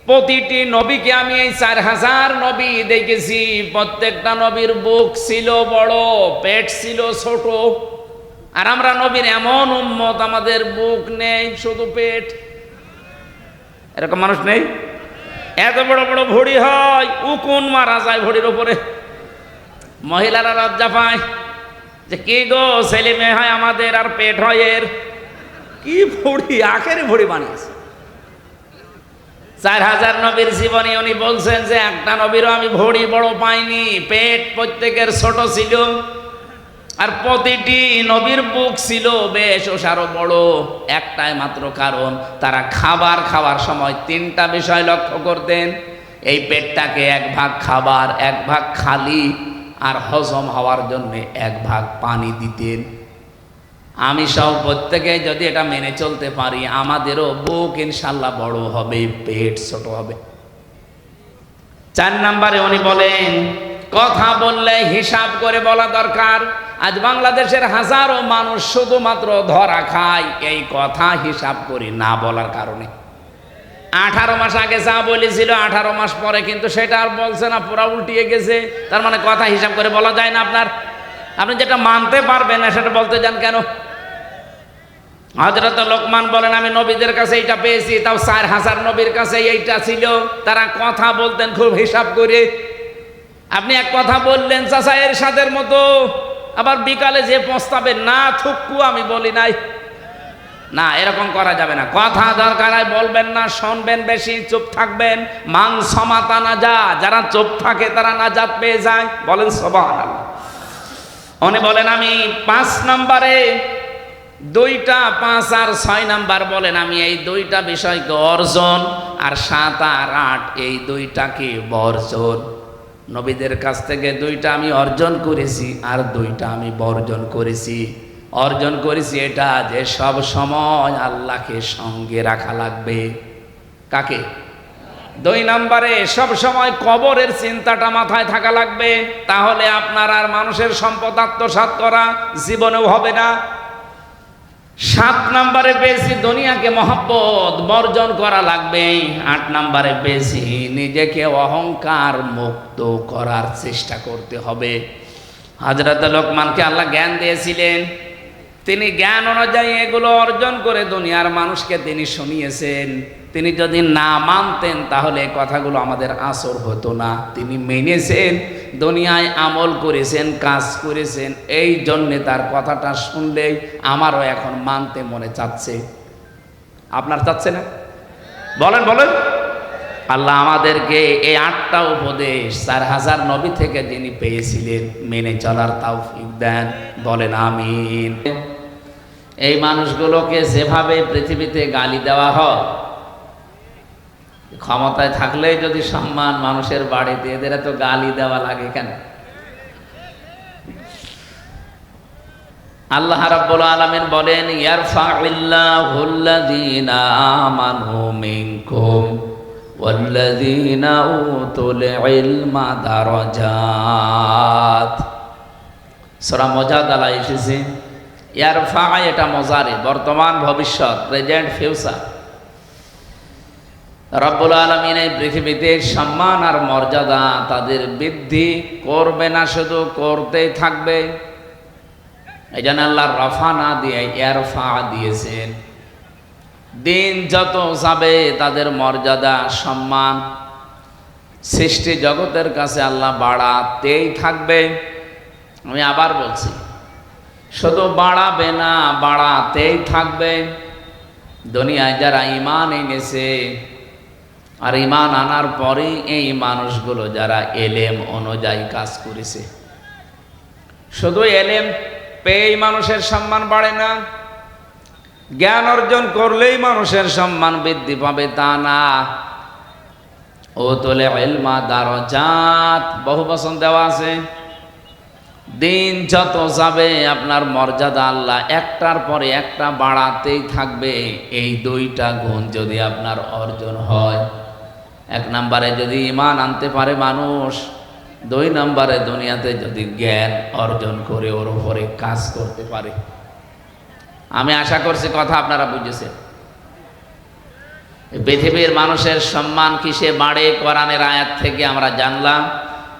প্রতিটি নবীকে আমি এই 4000 নবী দেখেছি, প্রত্যেকটা নবীর বুক ছিল বড়, পেট ছিল ছোট। আর আমরা নবীর এমন উম্মত, আমাদের বুক নেই, শুধু পেট। এরকম মানুষ নেই? এত বড় বড় ভুঁড়ি হয়, উকুন মারা যায় ভুঁড়ির উপরে। মহিলারা লজ্জা পায় যে কি গো, ছেলে মেয়ে হয় আমাদের আর পেট হয় এর। কি ভুঁড়ি, আখেরে ভুঁড়ি বানিয়েছে। 4000 নবীর জীবনী উনি বলছেন যে একটা নবীরও আমি ভুঁড়ি বড় পাইনি, পেট প্রত্যেকের ছোট ছিল। আর প্রতিটি নবীর বুক ছিল বেশ ওসারও বড়। একটাই মাত্র কারণ, তারা খাবার খাওয়ার সময় 3টা বিষয় লক্ষ্য করতেন। এই পেটটাকে 1 ভাগ খাবার, 1 ভাগ খালি, আর হজম হওয়ার জন্য 1 ভাগ পানি দিতেন। আমি সব প্রত্যেকে যদি এটা মেনে চলতে পারি, আমাদেরও বুক ইনশাল্লাহ বড় হবে, পেট ছোট হবে। 4 নম্বরে উনি বলেন কথা বললে হিসাব করে বলা দরকার। আজ বাংলাদেশের হাজারো মানুষ শুধুমাত্র ধরা খায় এই কথা হিসাব করে না বলার কারণে। 18 মাস আগে যা বলেছিল 18 মাস পরে কিন্তু সেটা আর বলছে না, পুরা উল্টিয়ে গেছে। তার মানে কথা হিসাব করে বলা যায় না। আপনি যেটা মানতে পারবেন না সেটা বলতে যান কেন? হযরত লোকমান বলেন আমি নবীদের কাছে এইটা পেয়েছি, তাও 4000 নবীর কাছে এইটা ছিল। তারা কথা বলতেন খুব হিসাব করে। আপনি এক কথা বললেন চাচা এরশাদের মতো, আবার বিকালে যে পস্তাবেন না থুক্কু আমি বলি নাই, না এরকম করা যাবে না। কথা দরকার হয় বলবেন না, শুনবেন বেশি, চুপ থাকবেন। মান সমাতা না যা, যারা চুপ থাকে তারা নাজাত পেয়ে যায়। বলেন সুবহানাল্লাহ। উনি বলেন আমি 5 নম্বরে 2টা, 5 আর 6 নাম্বার বলেন আমি এই 2টা বিষয়কে অর্জন, আর 7 আর 8 এই 2টাকে বর্জন। নবীদের কাছ থেকে 2টা আমি অর্জন করেছি, আর 2টা আমি বর্জন করেছি। অর্জন করেছি এটা যে সব সময় আল্লাহকে সঙ্গে রাখা লাগবে। কাকে? 2 নম্বরে সব সময় কবরের চিন্তাটা মাথায় থাকা লাগবে, তাহলে আপনার আর মানুষের সম্পদ আত্মসাৎ করা জীবনেও হবে না। 7 নম্বরে পেয়েছি দুনিয়াকে মহব্বত বর্জন করা লাগবে। 8 নম্বরে পেয়েছি নিজেকে অহংকার মুক্ত করার চেষ্টা করতে হবে। হযরত লোকমানকে আল্লাহ জ্ঞান দিয়েছিলেন, তিনি জ্ঞান অনুযায়ী এগুলো অর্জন করে দুনিয়ার মানুষকে তিনি শুনিয়েছেন। তিনি যদি না মানতেন তাহলে কথাগুলো আমাদের আসর হতো না। তিনি মেনেছেন, দুনিয়ায় আমল করেছেন, কাজ করেছেন, এই জন্যে তার কথাটা শুনলেই আমারও এখন মানতে মনে চাচ্ছে। আপনার চাচ্ছে না? বলেন বলেন। আল্লাহ আমাদেরকে এই 8টা উপদেশ 4000 নবী থেকে যিনি পেয়েছিলেন মেনে চলার তৌফিক দেন। বলেন আমিন। এই মানুষগুলোকে যেভাবে পৃথিবীতে গালি দেওয়া হয়, ক্ষমতায় থাকলেই যদি সম্মান মানুষের বাড়িতে, এদের এত গালি দেওয়া লাগে কেন? আল্লাহ রাব্বুল আলামিন বলেন ইয়ারফা'িল্লাহুল্লাযীনা আমানু মিনকুম ওয়াল্লাযীনা উতুল ইলমা দারাজাত। সূরা মুজাদালা এসেছে ইয়ারফা, এটা মুজারি, বর্তমান, ভবিষ্যৎ, প্রেজেন্ট, ফিউচার। রব্বুল আলামিন এই পৃথিবীতে সম্মান আর মর্যাদা তাদের বৃদ্ধি করবে না, শুধু করতেই থাকবে। এই জন্য আল্লাহ রফা না দিয়ে ইয়ারফা দিয়েছেন। দিন যত যাবে তাদের মর্যাদা, সম্মান সৃষ্টি জগতের কাছে আল্লাহ বাড়াতেই থাকবে। আমি আবার বলছি, শুধু বাড়াবে না, বাড়াতেই থাকবে। দুনিয়ায় যারা ঈমান এনেছে আর ঈমান আনার পরেই এই মানুষগুলো যারা এলেম অনুযায়ী কাজ করেছে, শুধু এলেম পেয়েই মানুষের সম্মান বাড়ে না, জ্ঞান অর্জন করলেই মানুষের সম্মান বৃদ্ধি পাবে তা না। উতুল ইলমা দারাজাত, বহু বচন দেওয়া আছে। দিন যত যাবে আপনার মর্যাদা আল্লাহ একটার পরে একটা বাড়াতেই থাকবে। এই 2টা গুণ যদি আপনার অর্জন হয়, 1 নম্বরে যদি ঈমান আনতে পারে মানুষ, 2 নম্বরে দুনিয়াতে যদি জ্ঞান অর্জন করে ওর উপরে কাজ করতে পারে। আমি আশা করছি কথা আপনারা বুঝেছেন। পৃথিবীর মানুষের সম্মান কিসে বাড়ে কোরআনের আয়াত থেকে আমরা জানলাম।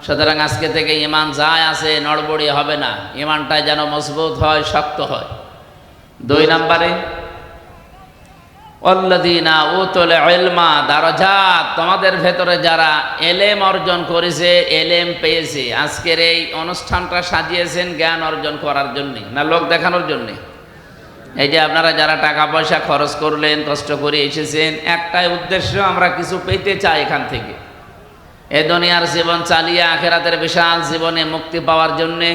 সুতরাং আজকে থেকে ঈমান যায় আছে নড়বড়ি হবে না, ঈমানটা যেন মজবুত হয়, শক্ত হয়। 2 নম্বরে আল্লাযীনা উতুল ইলমা দারাজাত, তোমাদের ভেতরে যারা এলেম অর্জন করেছে, এলেম পেয়েছে। আজকের এই অনুষ্ঠানটা সাজিয়েছেন জ্ঞান অর্জন করার জন্য না লোক দেখানোর জন্য? এই যে আপনারা যারা টাকা পয়সা খরচ করলেন, কষ্ট করে এসেছেন, একটাই উদ্দেশ্য, আমরা কিছু পেতে চাই এখান থেকে। এ দুনিয়ার জীবন চালিয়ে আখিরাতের বিশাল জীবনে মুক্তি পাওয়ার জন্যে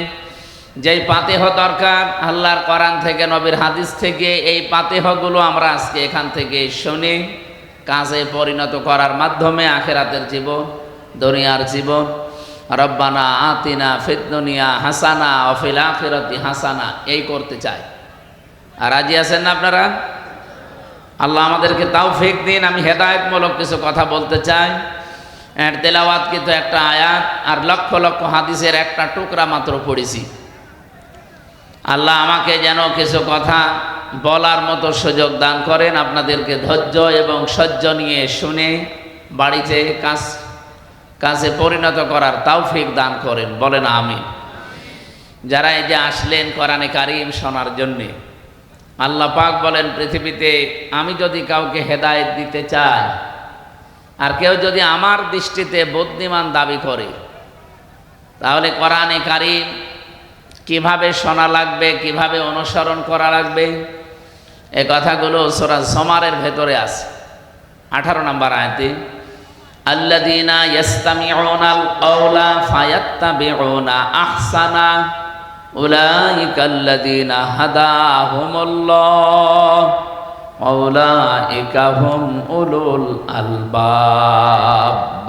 যেই পাতেহ দরকার আল্লাহর কোরআন থেকে, নবীর হাদিস থেকে, এই পাতেহগুলো আমরা আজকে এখান থেকে শুনে কাজে পরিণত করার মাধ্যমে আখিরাতের জীবন, দুনিয়ার জীবন, রব্বানা আতিনা ফিদ দুনিয়া হাসানা ওয়া ফিল আখিরাতি হাসানা, এই করতে চাই। আর রাজি আছেন না আপনারা? আল্লাহ আমাদেরকে তাওফিক দিন। আমি হেদায়েতমূলক কিছু কথা বলতে চাই। এর তেলাওয়াত কিন্তু একটা আয়াত আর লক্ষ লক্ষ হাদিসের একটা টুকরা মাত্র পড়েছি। আল্লাহ আমাকে যেন কিছু কথা বলার মতো সুযোগ দান করেন, আপনাদেরকে ধৈর্য এবং সহ্য নিয়ে শুনে বাড়িতে কাজে পরিণত করার তৌফিক দান করেন, বলেন আমিন। যারা এই যে আসলেন কোরআনে কারীম শোনার জন্যে, আল্লাহ পাক বলেন পৃথিবীতে আমি যদি কাউকে হেদায়েত দিতে চাই, আর কেউ যদি আমার দৃষ্টিতে বুদ্ধিমান দাবি করে, তাহলে কোরআনে কারীম কিভাবে শোনা লাগবে, কিভাবে অনুসরণ করা লাগবে, এই কথাগুলো সূরা জুমারের ভেতরে আছে। 18 নম্বর আয়াতে আল্লাযীনা ইয়াস্তামিউনাল কাওলা ফায়াত্তাবিউনা আহসানা উলাইকাল্লাযীনা হাদাহুমুল্লাহ ওয়া উলাইকা হুম উলুল আলবাব।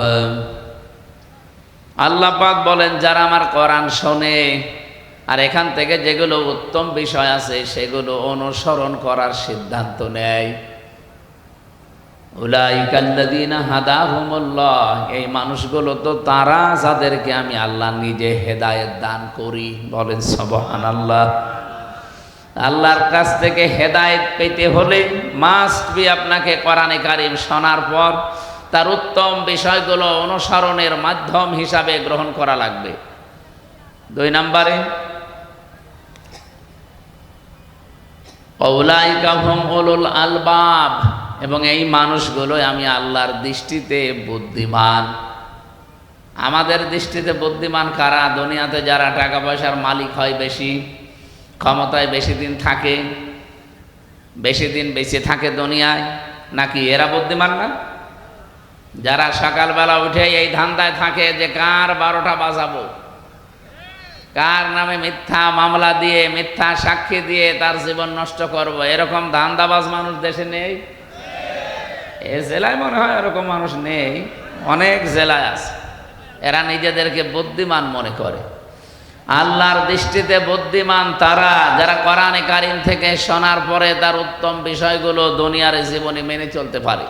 আল্লাহ পাক বলেন যারা আমার কোরআন শোনে আর এখান থেকে যেগুলো উত্তম বিষয় আছে সেগুলো অনুসরণ করার সিদ্ধান্ত নেয়, উলাইকাল্লাযীনা হাদাহুমুল্লাহ, এই মানুষগুলো তো তারা যাদেরকে আমি আল্লাহ নিজে হেদায়েত দান করি, বলেন সুবহানাল্লাহ। আল্লাহর কাছ থেকে হেদায়েত পেতে হলে মাস্ট বি আপনাকে কোরআনে কারীম শোনার পর তার উত্তম বিষয়গুলো অনুসরণের মাধ্যম হিসাবে গ্রহণ করা লাগবে। 2 নম্বরে উলাইকা হুম উলুল আলবাব, এবং এই মানুষগুলো আমি আল্লাহর দৃষ্টিতে বুদ্ধিমান। আমাদের দৃষ্টিতে বুদ্ধিমান কারা? দুনিয়াতে যারা টাকা পয়সার মালিক হয়, বেশি ক্ষমতায় বেশি দিন থাকে, বেশি দিন বেঁচে থাকে দুনিয়ায়, নাকি এরা বুদ্ধিমান না? যারা সকালবেলা উঠে এই ধান্দায় থাকে যে কার 12টা বাজাবো, কার নামে মিথ্যা মামলা দিয়ে, মিথ্যা সাক্ষী দিয়ে তার জীবন নষ্ট করব, এরকম ধান্দাবাজ মানুষ দেশে নেই? এ জেলায় মনে হয় এরকম মানুষ নেই, অনেক জেলায় আছে। এরা নিজেদেরকে বুদ্ধিমান মনে করে। আল্লাহর দৃষ্টিতে বুদ্ধিমান তারা যারা কোরআনে কারীম থেকে শোনার পরে তার উত্তম বিষয়গুলো দুনিয়ার জীবনে মেনে চলতে পারে।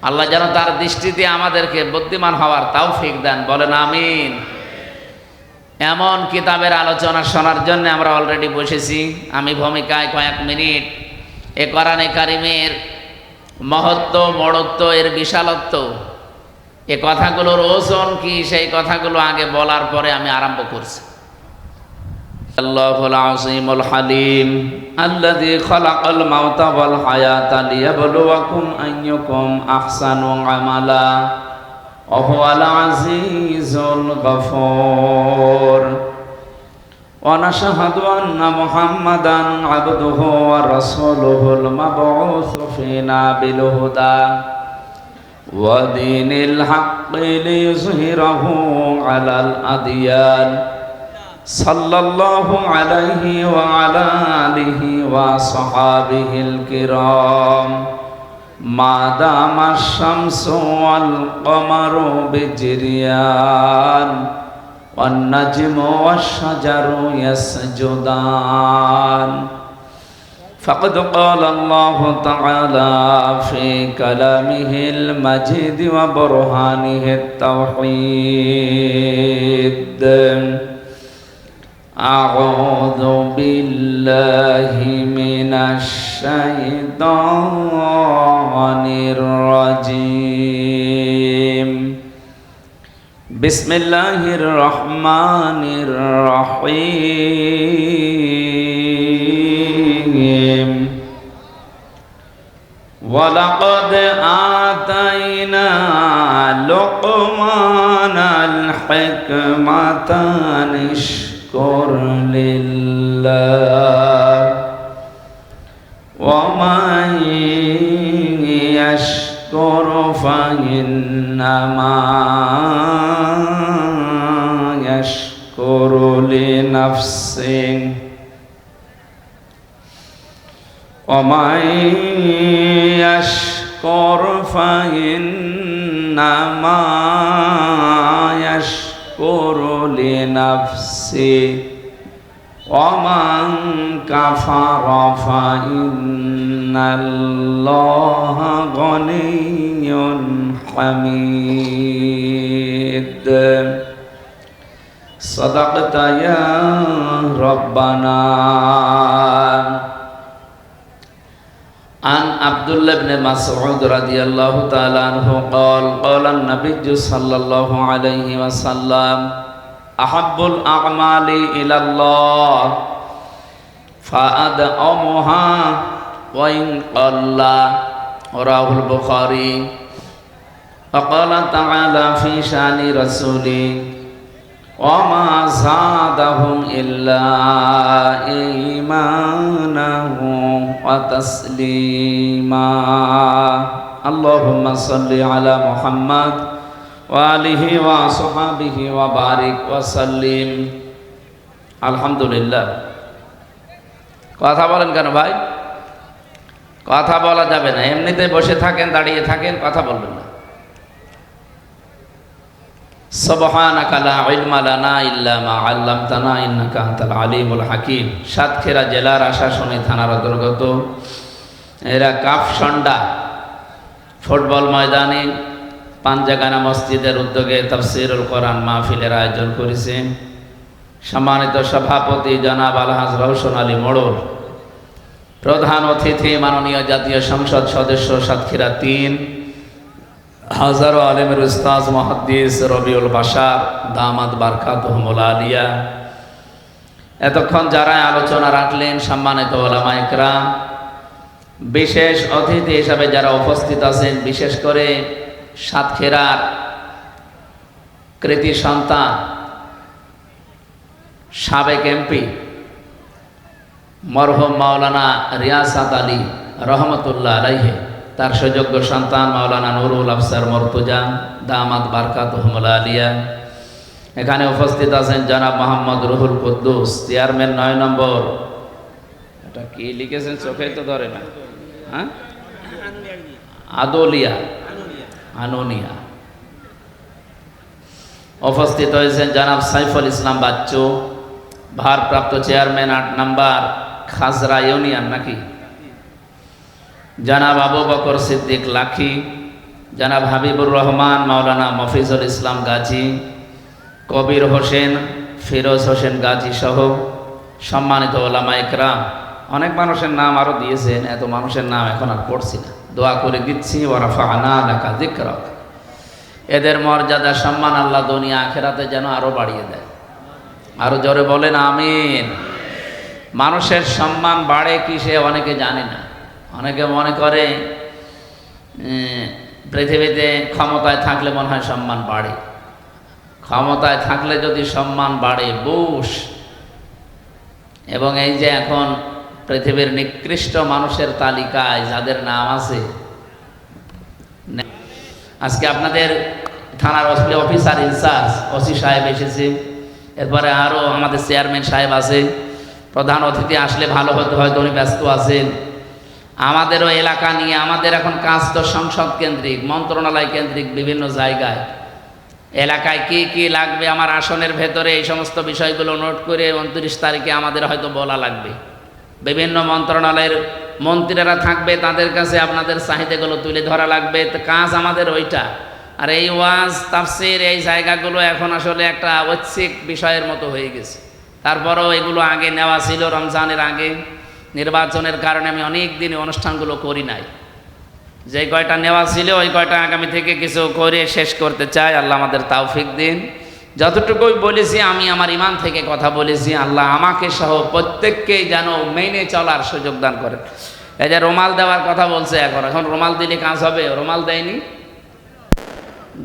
আল্লাহ যেন তার দৃষ্টিতে আমাদেরকে বুদ্ধিমান হওয়ার তৌফিক দেন, বলেন আমিন। এমন কিতাবের আলোচনা শোনার জন্য আমরা অলরেডি বসেছি। আমি ভূমিকায় কয়েক মিনিট এ কোরআনে কারীমের মহত্ব, বড়ত্ব, এর বিশালত্ব, এ কথাগুলোর ওজন কি, সেই কথাগুলো আগে বলার পরে আমি আরম্ভ করছি। আল্লাহুল আযীমুল হালিম আল্লাযী খালাকাল মাউতা ওয়াল হায়াতা লিয়াবলুয়াকুম আইয়ুকুম আহসানু আমালা ওয়া হুয়াল আজিজুল গফুর। ওয়া নাশহাদু আন্না মুহাম্মাদান আবদুহু ওয়া রাসূলুহুল মাবউসু ফিনা বিল হুদা ওয়া দীনিল হাক্কি লিইয়ুযহিরাহু আলাল আদিয়ান সাল্লাল্লাহু আলাইহি ওয়া আলা আলিহি ওয়া সাহাবিহিল কিরাম মা দামাশ শামসু ওয়াল কমারু বিজরিয়ান ওয়ান নাজমু ওয়াশ শাজারু ইয়াসজুদান فقد قال الله تعالى في كلامه المجيد وبرهانه التوحيد أعوذ بالله من الشيطان الرجيم بسم الله الرحمن الرحيم ولقد آتينا لقمان الحكمة أن اشكر لله ومن يشكر فإنما يشكر لنفسه ومن يشكر فإنما يشكر لنفسه ومن كفر فإن الله غني حميد صدقت يا ربنا. عن عبد الله بن مسعود رضي الله تعالى عنه قال قال النبي صلى الله عليه وسلم أحب الأعمال إلى الله فأدعمها وإن قل. رواه البخاري. وقال تعالى في شأن رسوله وما زادهم إلا إيمانا وتسليما. اللهم صل على محمد وآله وصحبه وبارك وسلم. আলহামদুলিল্লাহ। কথা বলেন কেন ভাই? কথা বলা যাবে না, এমনিতে বসে থাকেন, দাঁড়িয়ে থাকেন, কথা বলবেন না। সুবহানাকা লা ইলমা লানা ইল্লা মা আল্লামতানা ইন্নাকা আনতাল আলিমুল হাকিম। সাতক্ষীরা জেলার আশাশুনি থানার অন্তর্গত এরা কাফসন্ডা ফুটবল ময়দানে পাঞ্জাগানা মসজিদের উদ্যোগে তাফসীরুল কোরআন মাহফিলের আয়োজন করেছে। সম্মানিত সভাপতি জনাব আলহাজ রওশন আলী মোড়ল, প্রধান অতিথি মাননীয় জাতীয় সংসদ সদস্য সাতক্ষীরা ৩ হাজারো আলেমের উস্তাজ মুহাদ্দিস রবিউল বাশার দামাত বারকাতুহুমুল আলিয়া। এতক্ষণ যারা আলোচনা রাখলেন সম্মানিত ওলামা ইকরাম, বিশেষ অতিথি হিসাবে যারা উপস্থিত আছেন, বিশেষ করে সাতক্ষীরার কৃতি সন্তান সাবেক এমপি মরহুম মাওলানা রিয়াসাত আলী রহমতুল্লাহ আলাইহি, তার সুযোগ্য সন্তান মাওলানা নুরুল আফসার মর্তুজা দামাত বারকাতুহুমুল আলিয়া। এখানে উপস্থিত আছেন জনাব মোহাম্মদ রুহুল কুদ্দুস, চেয়ারম্যান ৯ নম্বর। এটা কি লিখেছেন চোখে তো ধরে না, হ্যাঁ, আদোলিয়া আনোনিয়া। উপস্থিত হয়েছেন জনাব সাইফুল ইসলাম বাচ্চু, ভারপ্রাপ্ত চেয়ারম্যান ৮ নম্বর খাজরা ইউনিয়ন নাকি, জনাব আবু বকর সিদ্দিক লাখি, জনাব হাবিবুর রহমান মাওলানা মফিজুল ইসলাম গাজী, কবির হোসেন, ফিরোজ হোসেন গাজী সহ সম্মানিত ওলামা ইকরাম। অনেক মানুষের নাম আরও দিয়েছেন, এত মানুষের নাম এখন আর পড়ছি না, দোয়া করে দিচ্ছি ওয়ারাফা'না লাকা যিকরাক। এদের মর্যাদা সম্মান আল্লাহ দুনিয়া আখিরাতে যেন আরও বাড়িয়ে দেয়। আরও জোরে বলেন আমিন। মানুষের সম্মান বাড়ে কি সে অনেকে জানে না। অনেকে মনে করে পৃথিবীতে ক্ষমতায় থাকলে মনে হয় সম্মান বাড়ে। ক্ষমতায় থাকলে যদি সম্মান বাড়ে, বুশ এবং এই যে এখন পৃথিবীর নিকৃষ্ট মানুষের তালিকায় যাদের নাম আছে, আজকে আপনাদের থানার অফিসার ইনচার্জ ওসি সাহেব এসেছে, এরপরে আরও আমাদের চেয়ারম্যান সাহেব আছে। প্রধান অতিথি আসলে ভালো হতো, হয়তো উনি ব্যস্ত আছেন। আমাদেরও এলাকা নিয়ে আমাদের এখন কাজ তো সংসদ কেন্দ্রিক, মন্ত্রণালয় কেন্দ্রিক, বিভিন্ন জায়গায় এলাকায় কি কি লাগবে আমার আসনের ভেতরে এই সমস্ত বিষয়গুলো নোট করে 29 তারিখে আমাদের হয়তো বলা লাগবে। বিভিন্ন মন্ত্রণালয়ের মন্ত্রীরা থাকবে, তাদের কাছে আপনাদের চাহিদাগুলো তুলে ধরা লাগবে, তো কাজ আমাদের ওইটা। আর এই ওয়াজ তাফসির এই জায়গাগুলো এখন আসলে একটা ঐচ্ছিক বিষয়ের মতো হয়ে গেছে। তারপরেও এগুলো আগে নেওয়া ছিল, রমজানের আগে। নির্বাচনের কারণে আমি অনেক দিন অনুষ্ঠানগুলো করি নাই। যে কয়টা নেওয়া ছিল ওই কয়টা আগামী থেকে কিছু করে শেষ করতে চাই। আল্লাহ আমাদের তৌফিক দিন। যতটুকুই বলেছি আমি আমার ইমান থেকে কথা বলেছি। আল্লাহ আমাকে সহ প্রত্যেককেই যেন মেনে চলার সুযোগ দান করেন। এই যে রুমাল দেওয়ার কথা বলছে, এখন রুমাল দিলে কাজ হবে? রুমাল দেয়নি,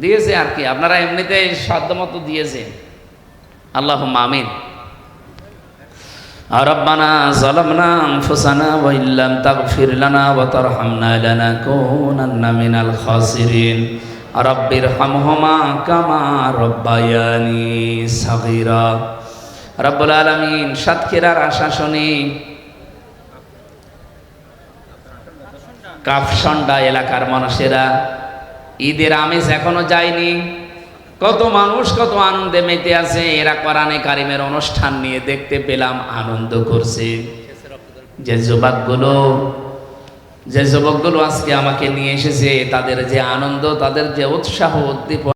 দিয়েছে আর কি, আপনারা এমনিতে সাধ্যমতো দিয়েছেন। আল্লাহুম্মা আমিন। রব্বানা যালামনা আনফুসানা ওয়া ইল্লাম তাগফির লানা ওয়া তারহামনা লানাকুনান্না মিনাল খাসিরিন। রব্বিরহামহুমা কামা রব্বায়ানি সাগীরা। রব্বুল আলামিন সাতক্ষীরার আশাশুনি কাফসন্ডা এলাকার মানুষেরা ঈদের আমেজ এখনো যায়নি। কত মানুষ কত আনন্দে মেতে আছে। এরা কোরআনে কারিমের অনুষ্ঠান নিয়ে দেখতে পেলাম, আনন্দ করছে। যে যুবকগুলো আজকে আমাকে নিয়ে এসেছে, তাদের যে আনন্দ, তাদের যে উৎসাহ উদ্দীপনা